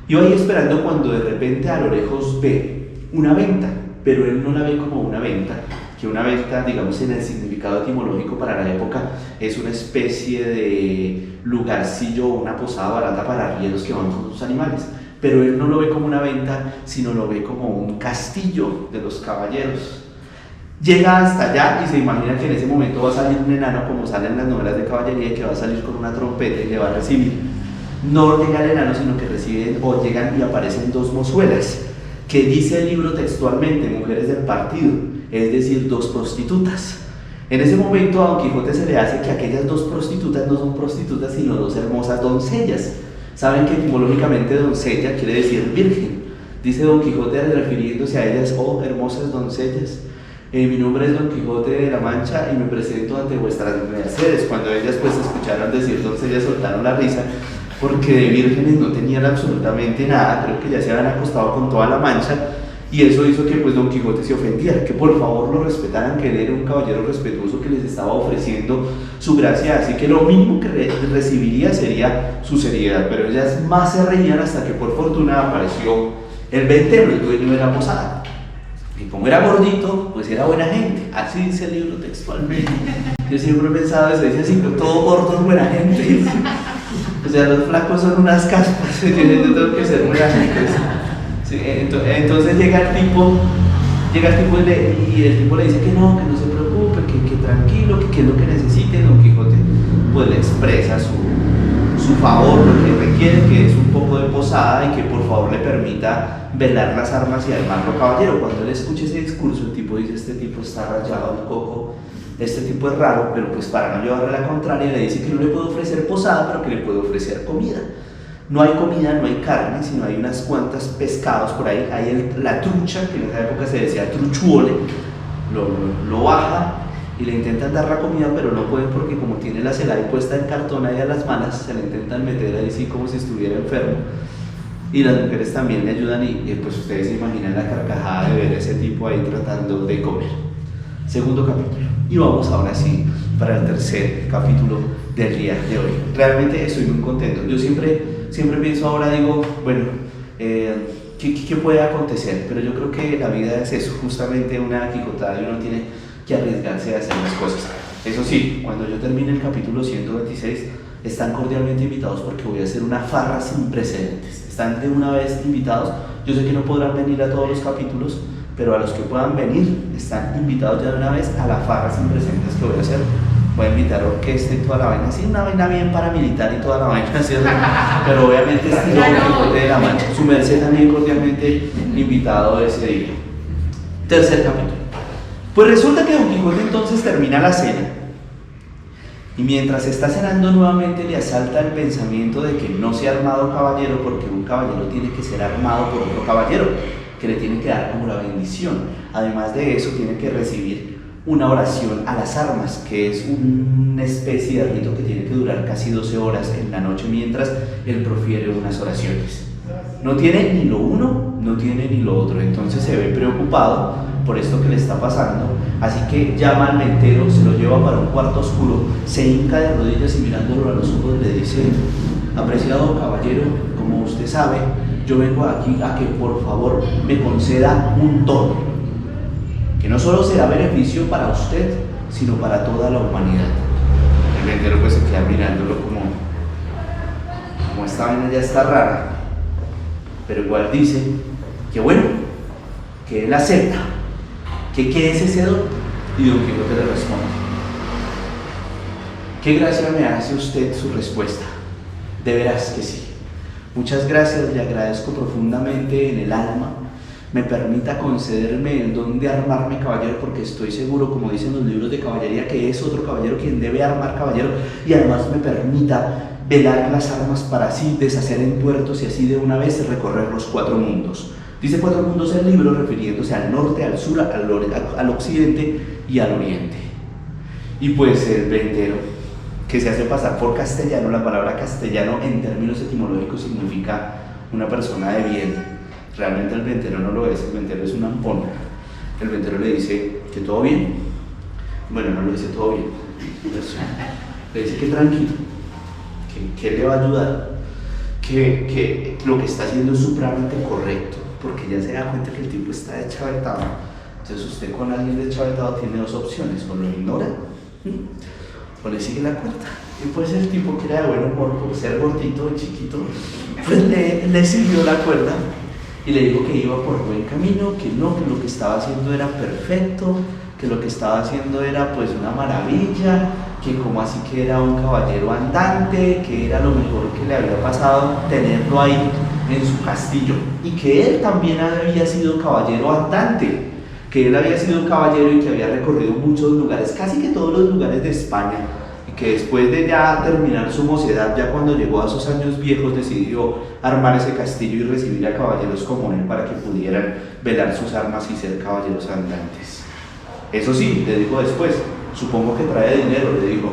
Iba ahí esperando cuando de repente a lo lejos ve una venta, pero él no la ve como una venta, que una venta, digamos en el significado etimológico para la época, es una especie de lugarcillo o una posada barata para arrieros que van con sus animales. Pero él no lo ve como una venta, sino lo ve como un castillo de los caballeros. Llega hasta allá y se imagina que en ese momento va a salir un enano, como salen las novelas de caballería, que va a salir con una trompeta y le va a recibir. No llega el enano, sino que reciben o llegan y aparecen dos mozuelas, que dice el libro textualmente, mujeres del partido, es decir, dos prostitutas. En ese momento a Don Quijote se le hace que aquellas dos prostitutas no son prostitutas, sino dos hermosas doncellas. Saben que etimológicamente doncella quiere decir virgen. Dice Don Quijote refiriéndose a ellas: oh hermosas doncellas, mi nombre es Don Quijote de la Mancha y me presento ante vuestras mercedes. Cuando ellas pues escucharon decir doncellas, soltaron la risa, porque de vírgenes no tenían absolutamente nada. Creo que ya se habían acostado con toda la Mancha, y eso hizo que pues Don Quijote se ofendiera, que por favor lo respetaran, que él era un caballero respetuoso que les estaba ofreciendo su gracia, así que lo mínimo que recibiría sería su seriedad. Pero ellas más se reían hasta que por fortuna apareció el ventero, el dueño de la posada. Y como era gordito, pues era buena gente. Así dice el libro textualmente. Yo siempre he pensado eso, dice así, que todo gordo es buena gente. O sea, los flacos son unas caspas. Yo tengo que ser buena gente. Sí, entonces llega el tipo y el tipo le dice que no se preocupe, que tranquilo, que es lo que necesite. Don Quijote pues le expresa su favor, lo que requiere, que es un poco de posada y que por favor le permita velar las armas y armarlo caballero. Cuando él escucha ese discurso, el tipo dice: este tipo está rayado el coco, este tipo es raro, pero pues para no llevarle la contraria le dice que no le puede ofrecer posada, pero que le puede ofrecer comida. No hay comida, no hay carne, sino hay unas cuantas pescados por ahí. Hay la trucha, que en esa época se decía truchuole, lo baja y le intentan dar la comida, pero no pueden porque como tiene la celada puesta en cartón ahí a las manos, se le intentan meter ahí sí como si estuviera enfermo. Y las mujeres también le ayudan y pues ustedes se imaginan la carcajada de ver a ese tipo ahí tratando de comer. Segundo capítulo. Y vamos ahora sí para el tercer capítulo del día de hoy. Realmente estoy muy contento. Yo siempre pienso ahora, digo, bueno, ¿qué puede acontecer? Pero yo creo que la vida es eso, justamente una quijotada, y uno tiene que arriesgarse a hacer las cosas. Eso sí, cuando yo termine el capítulo 126, están cordialmente invitados porque voy a hacer una farra sin precedentes. Están de una vez invitados. Yo sé que no podrán venir a todos los capítulos, pero a los que puedan venir, están invitados ya de una vez a la farra sin precedentes que voy a hacer. Voy a invitar a orquesta y toda la vaina, sí, una vaina bien paramilitar y toda la vaina, ¿cierto? Pero obviamente estilo Don Quijote de la Mancha. Su merced también cordialmente invitado ese día. Tercer capítulo. Pues resulta que Don Quijote entonces termina la cena, y mientras está cenando nuevamente le asalta el pensamiento de que no se ha armado caballero, porque un caballero tiene que ser armado por otro caballero, que le tiene que dar como la bendición. Además de eso, tiene que recibir una oración a las armas, que es una especie de rito que tiene que durar casi 12 horas en la noche mientras él profiere unas oraciones. No tiene ni lo uno, no tiene ni lo otro, entonces se ve preocupado por esto que le está pasando, así que llama al ventero, se lo lleva para un cuarto oscuro, se hinca de rodillas y mirándolo a los ojos le dice: apreciado caballero, como usted sabe, yo vengo aquí a que por favor me conceda un don, que no solo será beneficio para usted, sino para toda la humanidad. El ventero pues se queda mirándolo como esta vaina ya está rara, pero igual dice que bueno, que él acepta, que qué es ese don. Y Don Quijote le responde: qué gracia me hace usted su respuesta, de veras que sí. Muchas gracias, le agradezco profundamente en el alma me permita concederme el don de armarme caballero, porque estoy seguro, como dicen los libros de caballería, que es otro caballero quien debe armar caballero, y además me permita velar las armas para así deshacer en tuertos y así de una vez recorrer los 4 mundos. Dice 4 mundos el libro, refiriéndose al norte, al sur, al occidente y al oriente. Y pues el ventero, que se hace pasar por castellano, la palabra castellano en términos etimológicos significa una persona de bien. Realmente el ventero no lo es, el ventero es un ampón. El ventero le dice que todo bien. Bueno, no le dice todo bien, le dice que tranquilo, que le va a ayudar, que lo que está haciendo es supremamente correcto, porque ya se da cuenta que el tipo está deschavetado. Entonces usted con alguien deschavetado tiene 2 opciones: o lo ignora o le sigue la cuerda. Y pues el tipo, que era de buen humor por ser gordito y chiquito, pues le siguió la cuerda y le dijo que iba por buen camino, que no, que lo que estaba haciendo era perfecto, que lo que estaba haciendo era pues una maravilla, que como así que era un caballero andante, que era lo mejor que le había pasado tenerlo ahí en su castillo, y que él también había sido caballero andante, que él había sido caballero y que había recorrido muchos lugares, casi que todos los lugares de España, y que después de ya terminar su mocedad, ya cuando llegó a sus años viejos, decidió armar ese castillo y recibir a caballeros como él para que pudieran velar sus armas y ser caballeros andantes. Eso sí, le dijo después, supongo que trae dinero, le dijo.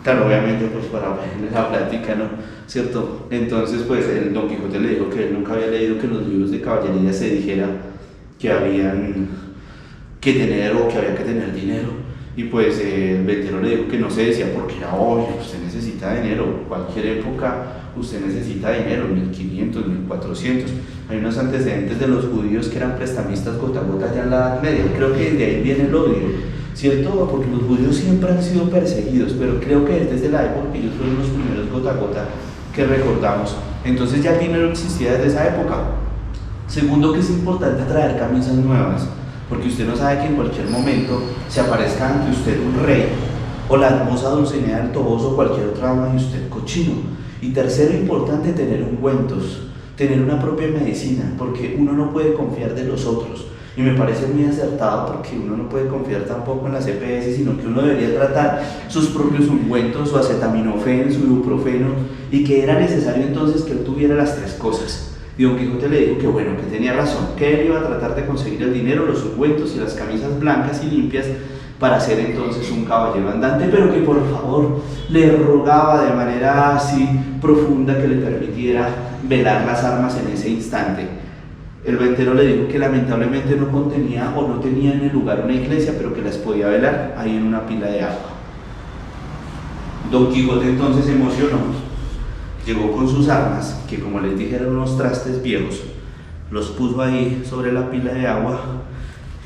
Claro, obviamente pues para la plática, ¿no? ¿Cierto? Entonces pues el Don Quijote le dijo que él nunca había leído que en los libros de caballería se dijera que habían que tener o que había que tener dinero. Y pues el ventero le dijo que no se decía porque era obvio, usted necesita dinero, cualquier época usted necesita dinero, 1500, 1400. Hay unos antecedentes de los judíos que eran prestamistas gota a gota ya en la Edad Media, creo que de ahí viene el odio. ¿Cierto? Porque los judíos siempre han sido perseguidos, pero creo que es desde la época que ellos fueron los primeros gota a gota que recordamos. Entonces ya el dinero existía desde esa época. Segundo, que es importante traer camisas nuevas, porque usted no sabe que en cualquier momento se aparezca ante usted un rey, o la hermosa Dulcinea del Toboso, o cualquier otra dama y usted cochino. Y tercero, importante, tener ungüentos, tener una propia medicina, porque uno no puede confiar de los otros. Y me parece muy acertado porque uno no puede confiar tampoco en las EPS, sino que uno debería tratar sus propios ungüentos, su acetaminofén, su ibuprofeno, y que era necesario entonces que él tuviera las tres cosas. Y Don Quijote le dijo que bueno, que tenía razón, que él iba a tratar de conseguir el dinero, los ungüentos y las camisas blancas y limpias para ser entonces un caballero andante, pero que por favor le rogaba de manera así profunda que le permitiera velar las armas en ese instante. El ventero le dijo que lamentablemente no contenía o no tenía en el lugar una iglesia, pero que las podía velar ahí en una pila de agua. Don Quijote entonces se emocionó, llegó con sus armas, que como les dije eran unos trastes viejos, los puso ahí sobre la pila de agua,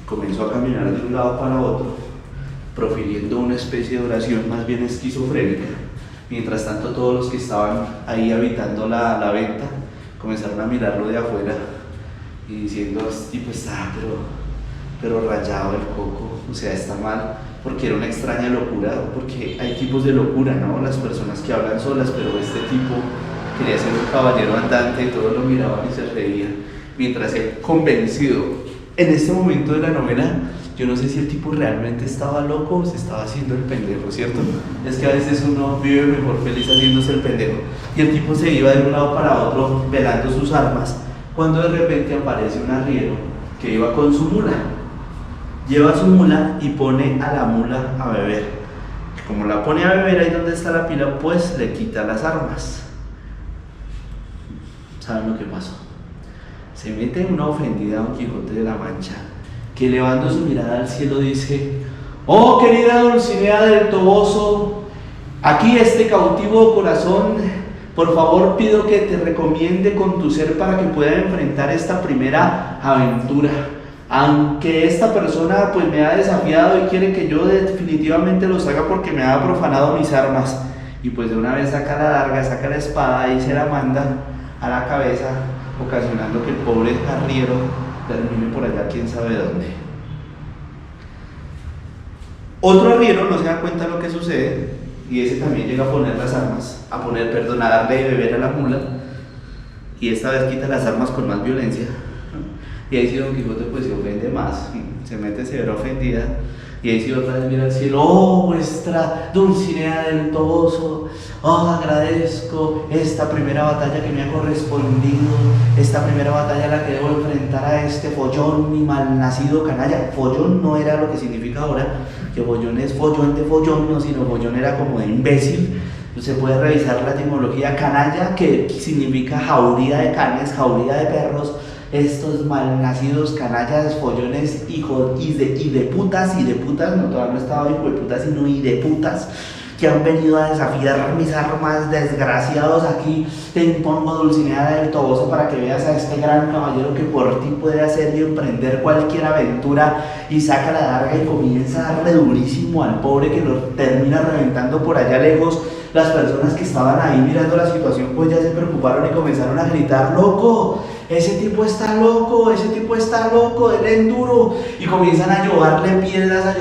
comenzó a caminar de un lado para otro, profiriendo una especie de oración más bien esquizofrénica. Mientras tanto todos los que estaban ahí habitando la venta comenzaron a mirarlo de afuera y diciendo, este tipo está pero rayado el coco, o sea, está mal, porque era una extraña locura, porque hay tipos de locura, ¿no? Las personas que hablan solas, pero este tipo quería ser un caballero andante y todos lo miraban y se reían, mientras él, convencido, en este momento de la novela, yo no sé si el tipo realmente estaba loco o se estaba haciendo el pendejo, ¿cierto? Es que a veces uno vive mejor feliz haciéndose el pendejo, y el tipo se iba de un lado para otro velando sus armas, cuando de repente aparece un arriero que iba con su mula. Lleva su mula y pone a la mula a beber. Como la pone a beber ahí donde está la pila, pues le quita las armas. ¿Saben lo que pasó? Se mete en una ofendida Don Quijote de la Mancha, que elevando su mirada al cielo dice: oh querida Dulcinea del Toboso, aquí este cautivo corazón, por favor pido que te recomiende con tu ser para que pueda enfrentar esta primera aventura. Aunque esta persona pues me ha desafiado y quiere que yo definitivamente los haga porque me ha profanado mis armas. Y pues de una vez saca la daga, saca la espada y se la manda a la cabeza, ocasionando que el pobre arriero termine por allá quién sabe dónde. Otro arriero no se da cuenta de lo que sucede, y ese también llega a poner las armas, a darle de beber a la mula, y esta vez quita las armas con más violencia, y ahí sí Don Quijote pues se ofende más, se mete severa ofendida, y ahí sí otra vez mira al cielo: oh vuestra Dulcinea del Toboso, oh agradezco esta primera batalla que me ha correspondido, esta primera batalla en la que debo enfrentar a este follón y malnacido canalla. Follón no era lo que significa ahora, que follón es follón de follón, no, sino follón era como de imbécil. Se puede revisar la etimología. Canalla, que significa jauría de canes, jauría de perros. Estos malnacidos canallas, follones, hijos y de putas, no, todavía no estaba hijo de putas, sino y de putas, que han venido a desafiar mis armas, desgraciados. Aquí te impongo, Dulcinea del Toboso, para que veas a este gran caballero que por ti puede hacer y emprender cualquier aventura. Y saca la daga y comienza a darle durísimo al pobre, que lo termina reventando por allá lejos. Las personas que estaban ahí mirando la situación pues ya se preocuparon y comenzaron a gritar: loco, ese tipo está loco, él es duro. Y comienzan a lloverle piedras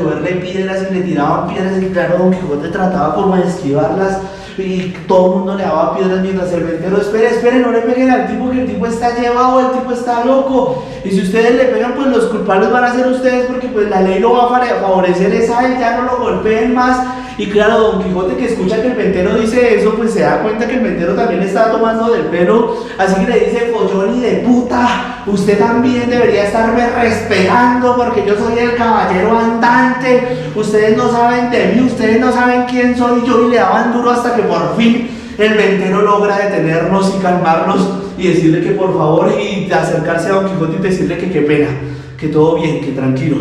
y le tiraban piedras, y claro, Don Quijote trataba como de esquivarlas y todo el mundo le daba piedras, mientras el ventero: espere, no le peguen al tipo, que el tipo está llevado, el tipo está loco, y si ustedes le pegan pues los culpables van a ser ustedes, porque pues la ley lo va a favorecer a él, ya no lo golpeen más. Y claro, Don Quijote, que escucha que el ventero dice eso, pues se da cuenta que el ventero también estaba tomando del pelo, así que le dice: pollón y de puta, usted también debería estarme respetando porque yo soy el caballero andante, ustedes no saben de mí, ustedes no saben quién soy yo. Y le daban duro hasta que por fin el ventero logra detenerlos y calmarlos y decirle que por favor, y acercarse a Don Quijote y decirle que qué pena, que todo bien, que tranquilo,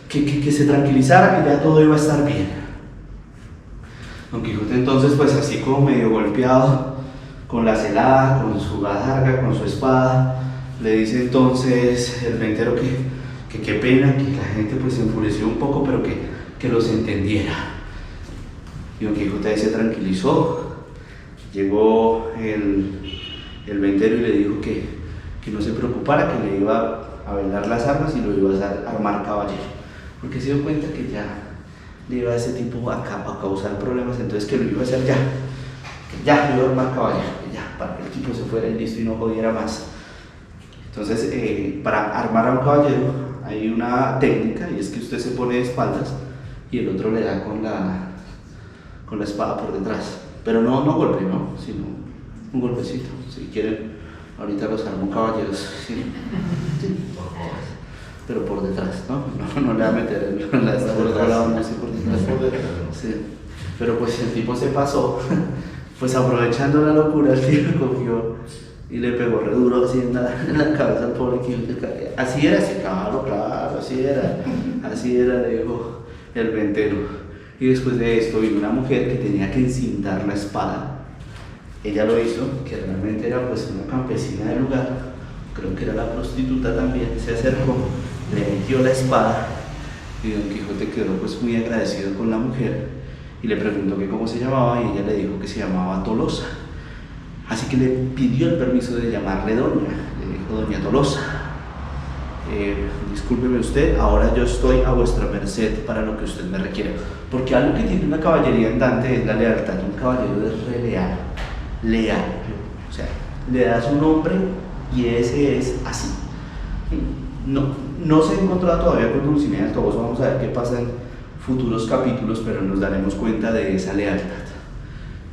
que se tranquilizara, que ya todo iba a estar bien. Don Quijote entonces, pues así como medio golpeado, con la celada, con su adarga, con su espada, le dice entonces el ventero que qué pena, que la gente pues se enfureció un poco, pero que los entendiera. Y Don Quijote ahí se tranquilizó. Llegó el ventero y le dijo que no se preocupara, que le iba a velar las armas y lo iba a armar caballero, porque se dio cuenta que ya le iba a ese tipo a causar problemas, entonces que lo iba a hacer ya, que ya lo iba a armar caballero, que ya, para que el tipo se fuera y listo y no jodiera más. Entonces, para armar a un caballero hay una técnica, y es que usted se pone de espaldas y el otro le da con la espada por detrás, pero no golpe, ¿no? Sino un golpecito. Si quieren, ahorita los armo caballeros, ¿sí? Sí, pero por detrás, ¿no? No le va a meter la espada por otro lado, no sé, por detrás. Sí. Pero pues el tipo se pasó, pues aprovechando la locura, el tipo cogió y le pegó re duro así en la cabeza al pobre Quijote. Así era, sí, claro, así era, le dijo el ventero. Y después de esto vino una mujer que tenía que encintar la espada. Ella lo hizo, que realmente era pues una campesina del lugar, creo que era la prostituta también, se acercó, le metió la espada y Don Quijote quedó pues muy agradecido con la mujer y le preguntó que cómo se llamaba y ella le dijo que se llamaba Tolosa. Así que le pidió el permiso de llamarle doña, le dijo: doña Tolosa, discúlpeme usted, ahora yo estoy a vuestra merced para lo que usted me requiera. Porque algo que tiene una caballería andante es la lealtad. Un caballero es re leal, o sea, le da su nombre y ese es así. No se ha encontrado todavía con Dulcinea del Toboso, vamos a ver qué pasa en futuros capítulos, pero nos daremos cuenta de esa lealtad.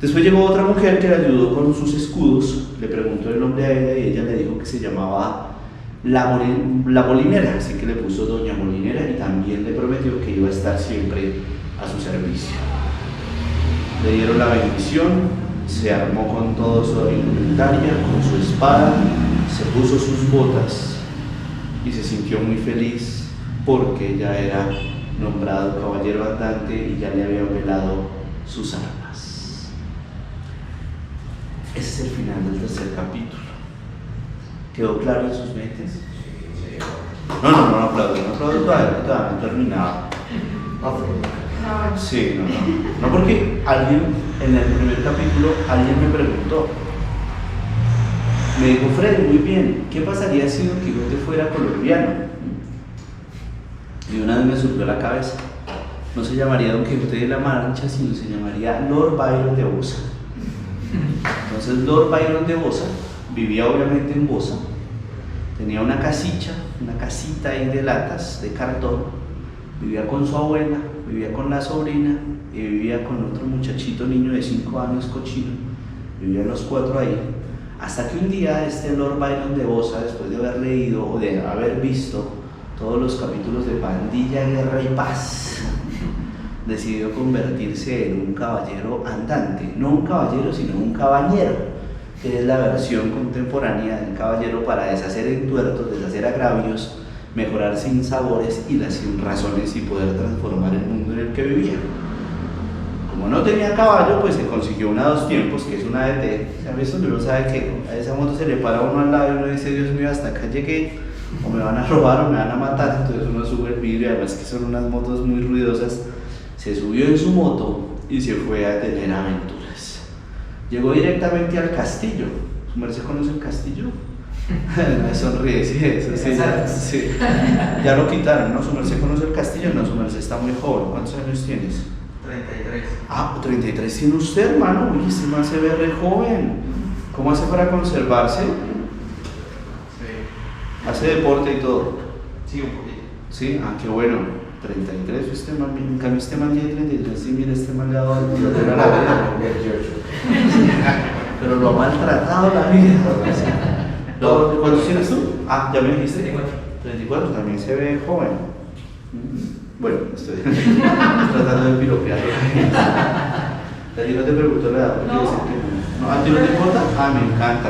Después llegó otra mujer que le ayudó con sus escudos, le preguntó el nombre a ella y ella le dijo que se llamaba la Molinera, así que le puso Doña Molinera y también le prometió que iba a estar siempre a su servicio. Le dieron la bendición, se armó con toda su indumentaria, con su espada, se puso sus botas y se sintió muy feliz porque ya era nombrado caballero andante y ya le habían velado sus armas. Ese es el final del tercer capítulo. ¿Quedó claro en sus mentes? No aplaudo todavía, no he terminado. Sí, no porque alguien en el primer capítulo alguien me preguntó, me dijo: Freddy, muy bien, ¿qué pasaría si Don Quijote fuera colombiano? Y una vez me surgió a la cabeza, no se llamaría Don Quijote de la Mancha, sino se llamaría Lord Byron de Bosa. Entonces Lord Byron de Bosa vivía obviamente en Bosa, tenía una casita ahí de latas, de cartón, vivía con su abuela, vivía con la sobrina y vivía con otro muchachito, niño de 5 años, cochino. Vivían los 4 ahí, hasta que un día Lord Byron de Bosa, después de haber leído o de haber visto todos los capítulos de Pandilla, Guerra y Paz, decidió convertirse en un caballero andante. No un caballero, sino un cabañero, que es la versión contemporánea del caballero para deshacer entuertos, deshacer agravios, mejorar sinsabores y las sinrazones y poder transformar el mundo en el que vivía. Como no tenía caballo, pues se consiguió una 2 tiempos, que es una DT. ¿Sabes? Uno sabe que a esa moto se le para uno al lado y uno dice: Dios mío, hasta acá llegué, o me van a robar o me van a matar. Entonces uno sube el vidrio, además que son unas motos muy ruidosas. Se subió en su moto y se fue a tener aventuras. Llegó directamente al castillo. ¿Su merced conoce el castillo? Me sonríe, sí, eso sí, sí. Ya lo quitaron, ¿no? ¿Su merced conoce el castillo? No, su merced está muy joven. ¿Cuántos años tienes? 33. Ah, 33 tiene usted, hermano. Uy, este man se ve re joven. ¿Cómo hace para conservarse? Sí. ¿Hace deporte y todo? Sí, un poquito. Sí, ah, qué bueno. 33, este man, en cambio este man tiene 33, sí, mira, este man le ha dado el tiro de la vida. 28. Pero lo ha maltratado la vida. ¿Cuántos tienes tú? Ah, ya me dijiste. 34, también se ve joven. Bueno, estoy tratando de piropearlo. A ti no te pregunto la edad, porque No. dicen que no. ¿A ti no te importa? Ah, me encanta.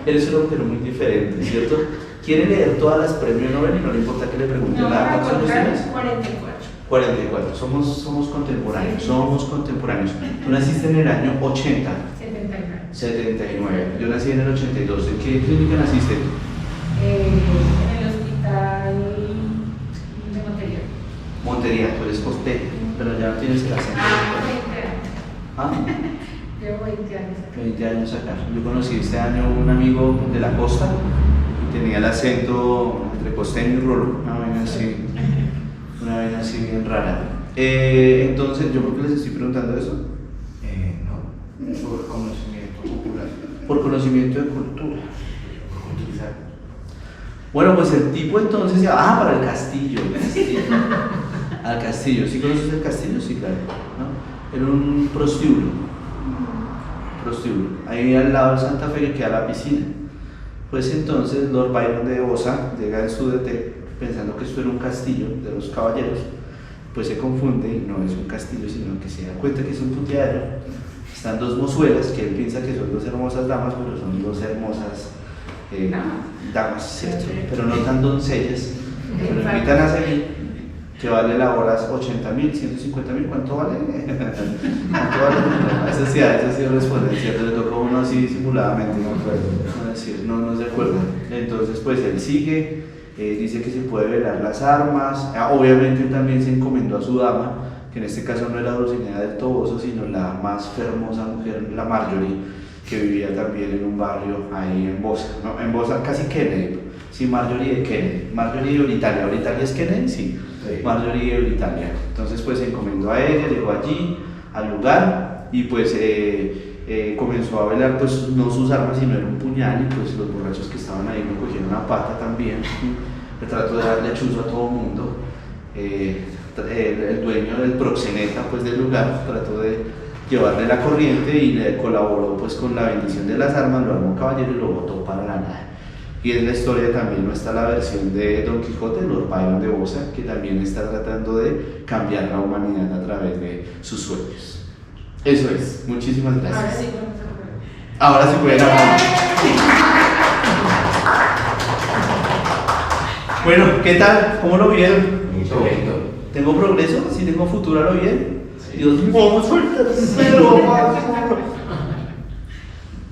Eres una mujer muy diferente, ¿cierto? Quiere leer todas las premios Nobel y no le importa que le pregunten No, nada. para ¿Cuántos años contar, tienes? 44. 44, somos contemporáneos, Sí. somos contemporáneos. Tú naciste en el año 80, 79. 79, yo nací en el 82. ¿En qué clínica naciste? En el hospital de Montería. Montería, tú eres costeño, pero ya no tienes el acento. 20 años. Ah, Llevo 20 años acá. 20 años acá. Yo conocí este año un amigo de la costa y tenía el acento entre costeño y rolo, una vaina así bien rara. Entonces, ¿yo por qué les estoy preguntando eso? No, por conocimiento popular. Por conocimiento de cultura. Bueno, pues el tipo entonces ya. Ah, para el castillo. Al castillo. ¿Sí conoces el castillo? Sí, claro. ¿No? Era un prostíbulo. Ahí al lado del Santa Fe que queda la piscina. Pues entonces Lord Byron de Osa llega en su DT pensando que esto era un castillo de los caballeros. Pues se confunde y no es un castillo, sino que se da cuenta que es un puteadero. Están dos mozuelas que él piensa que son dos hermosas damas, pero son dos hermosas damas, ¿cierto? Pero no tan doncellas. Se lo invitan a salir, que vale la hora 80.000, 150.000, ¿cuánto vale? ¿Cuánto vale? Eso sí responde, ¿cierto? Le tocó uno así simuladamente, no se acuerda. Entonces, pues él sigue, dice que se puede velar las armas. Obviamente también se encomendó a su dama, que en este caso no era Dulcinea del Toboso, sino la más hermosa mujer, la Marjorie, que vivía también en un barrio ahí en Bosa, ¿no? En Bosa, casi Kennedy. Sí, Marjorie de Kennedy. Marjorie de Britalia. ¿Britalia es Kennedy? Sí. Marjorie de Britalia. Entonces, pues se encomendó a ella, llegó allí, al lugar, y pues comenzó a velar, pues no sus armas, sino era un puñal, y pues los borrachos que estaban ahí me cogieron una pata también. Le trató de darle chuzo a todo el mundo. El dueño del proxeneta, pues del lugar, trató de llevarle la corriente y le colaboró pues con la bendición de las armas, lo armó caballero y lo botó para la nada. Y en la historia también no está la versión de Don Quijote, Lord Byron de Bosa, que también está tratando de cambiar la humanidad a través de sus sueños. Eso es, muchísimas gracias. Ahora sí vamos a jugar. Ahora sí pueden hablar. Bueno, ¿qué tal? ¿Cómo lo vieron? Mucho bonito. ¿Tengo progreso? ¿Sí tengo futuro? ¿Lo bien? Sí. Dios mío, vamos al tercero.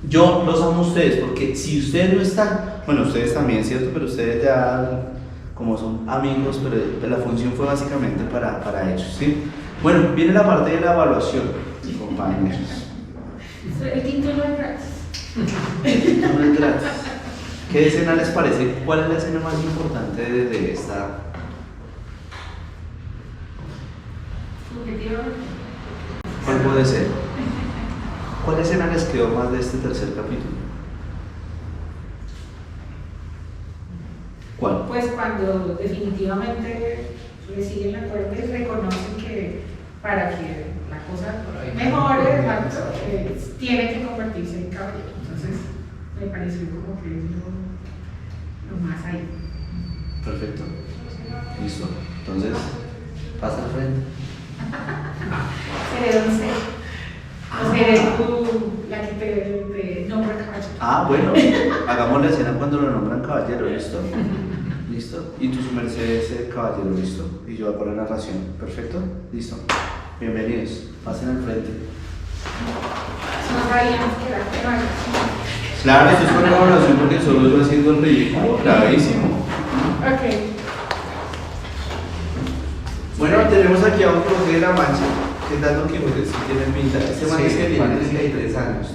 Yo los amo a ustedes, porque si ustedes no están, bueno, ustedes también, ¿cierto? Pero ustedes ya, como son amigos, pero la función fue básicamente para ellos, ¿sí? Bueno, viene la parte de la evaluación, compañeros. El título es gratis. No es gratis. ¿Qué escena les parece? ¿Cuál es la escena más importante de esta? Subjetivamente. ¿Cuál puede ser? ¿Cuál escena les quedó más de este tercer capítulo? ¿Cuál? Pues cuando definitivamente reciben la cuerda y reconocen que para que la cosa mejore, exacto, tiene que convertirse en caballero. Entonces me pareció como que es lo más ahí. Perfecto. Listo. Entonces, pasa al frente. Seré doncella. O seré tú la que te nombra caballero. Ah, bueno, hagamos la escena cuando lo nombran caballero, ¿listo? ¿Listo? Y tú su merced es el caballero, ¿listo? Y yo voy a poner narración, ¿perfecto? ¿Listo? Bienvenidos, pasen al frente. No sabíamos que era tema. Claro, esto es con evaluación porque solo yo haciendo el ridículo, gravísimo. Ok. Bueno, tenemos aquí a un Jorge de la Mancha. ¿Qué tal Don Quijote? Si tiene pinta. Este man Sí, es que tiene parece. 33 años,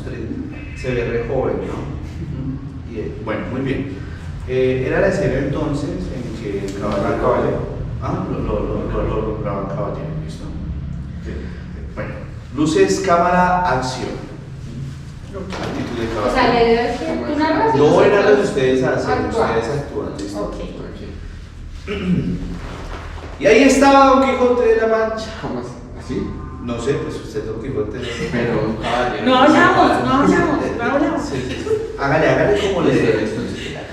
se ve re joven, ¿no? Y, bueno, muy bien. Era la escena entonces en que el caballero. Ah, lo nombraban caballero, ¿listo? Bueno, luces, cámara, acción. Actitud de caballero. O sea, la idea es que tú narras y No era lo que nosotros ustedes hacen, actuamos. ustedes actúan, ¿listo? Ok. Y ahí estaba Don Quijote de la Mancha. ¿Cómo así? No sé, pues usted Don Quijote. Pero un caballero. No hablamos. Sí. Hágale como le dé. Listo.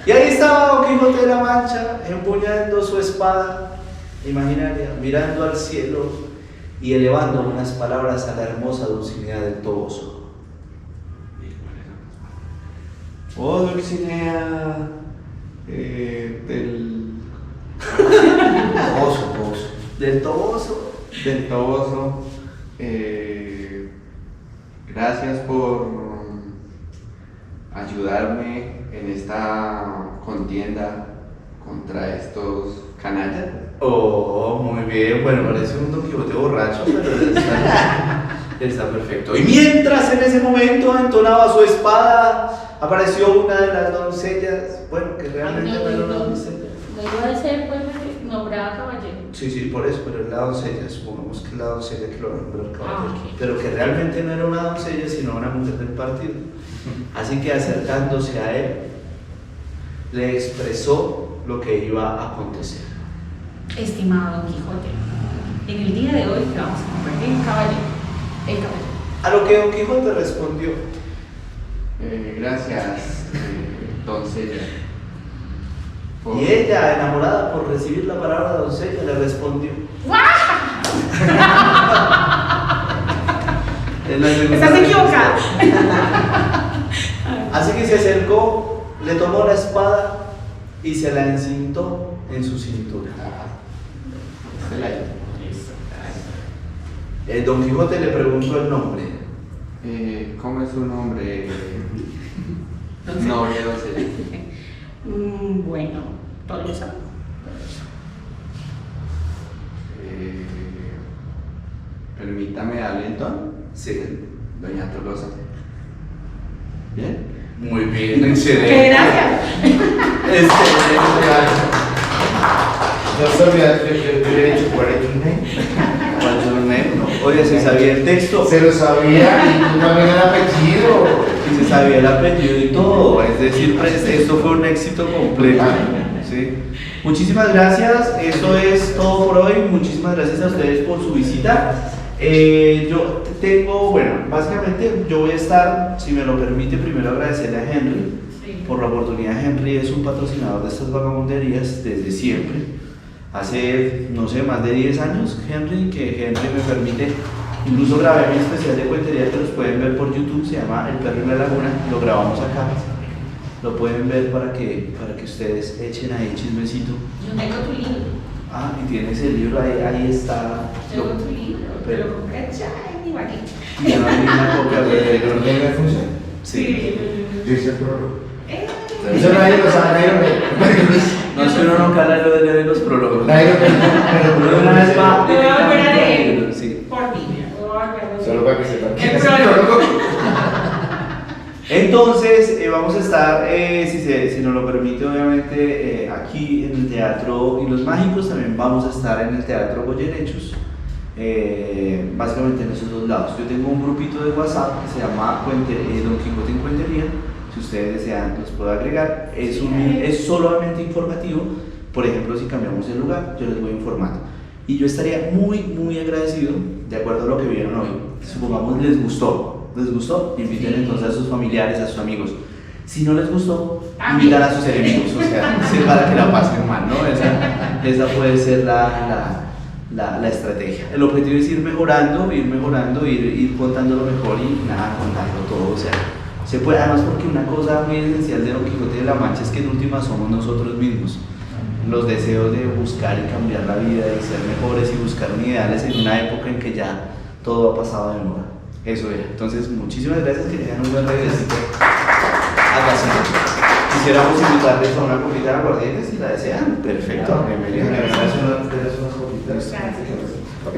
Y ahí estaba Don Quijote de la Mancha, empuñando su espada imaginaria, mirando al cielo y elevando unas palabras a la hermosa Dulcinea del Toboso. Oh, Dulcinea del Del Toboso. Toboso, gracias por ayudarme en esta contienda contra estos canallas. Oh, muy bien. Bueno, parece un Don Quijote borracho, pero está perfecto. Y mientras en ese momento entonaba su espada, apareció una de las doncellas. Bueno, que realmente no era una doncella. No iba a ser, pues, nombrada caballero. Sí, por eso, pero es la doncella. Supongamos que es la doncella que lo nombró caballero. Ok. Pero que realmente no era una doncella, sino una mujer del partido. Así que acercándose a él, le expresó lo que iba a acontecer. Estimado Don Quijote, en el día de hoy te vamos a convertir en caballero. El caballero. A lo que Don Quijote respondió: Gracias, doncella. por- y ella, enamorada por recibir la palabra doncella, le respondió. Es la segunda Estás vez. equivocada. Así que se acercó, le tomó la espada y se la encintó en su cintura. Don Quijote le preguntó el nombre. ¿Cómo es su nombre? Noble doncella. Bueno, Tolosa. Permítame darle entonces. Sí. Doña Tolosa. ¿Bien? Muy bien, ¡Qué excelente. gracia! No se olvida, yo le he dicho cuál es tu name. ¿Cuál es su nombre? No. Oye, se sabía el texto. Se lo sabía y tú también el apellido. Y se sabía el apellido y todo, es decir, pues, esto fue un éxito completo. ¿Sí? Muchísimas gracias, eso es todo por hoy, muchísimas gracias a ustedes por su visita. Yo tengo, bueno, básicamente yo voy a estar, si me lo permite, primero agradecerle a Henry por la oportunidad. Henry es un patrocinador de estas vagabunderías desde siempre. Hace, no sé, más de 10 años, Henry me permite. Incluso grabé mi especial de cuentería que los pueden ver por YouTube, se llama El Perro en la Laguna, lo grabamos acá. Lo pueden ver para que ustedes echen ahí chismecito. Yo tengo tu libro. Ah, y tienes el libro ahí está. Tengo tu libro. Te lo compré ya en Ibagué. Ya no hay una copia, pero ¿No tiene función? sí. Yo hice el prólogo. Eh, Eso nadie lo sabe, nadie lo No, si uno no cala lo de los prólogos. Nadie lo Uno una vez va. Lo voy a volver a leer. Sí. Por mí. Lo voy a volver a leer. Solo para que sepan quién El es el prólogo. prólogo. Entonces, vamos a estar, si nos lo permite, obviamente, aquí en el Teatro y los Mágicos. También vamos a estar en el Teatro Goyenechos, básicamente en esos dos lados. Yo tengo un grupito de WhatsApp que se llama Don Quijote en Cuentería. Si ustedes desean, los puedo agregar. Es solamente informativo. Por ejemplo, si cambiamos el lugar, yo les voy informando. Y yo estaría muy agradecido, de acuerdo a lo que vieron hoy. Supongamos les gustó, inviten entonces a sus familiares, a sus amigos. Si no les gustó, invitan a sus enemigos, o sea, sí, para que la pasen mal, ¿no? Esa puede ser la estrategia. El objetivo es ir mejorando, ir contando lo mejor y nada, contando todo, o sea, se puede, además porque una cosa muy esencial de Don Quijote de la Mancha es que en última somos nosotros mismos. Los deseos de buscar y cambiar la vida, de ser mejores y buscar unidades en una época en que ya todo ha pasado de moda. Eso era. Entonces, muchísimas gracias, que tengan un buen regreso a casa. Quisiéramos invitarles a una copita de aguardiente si la desean. Perfecto. Bienvenido. ¿Me das unas copitas? Gracias. Ok.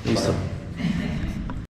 Listo.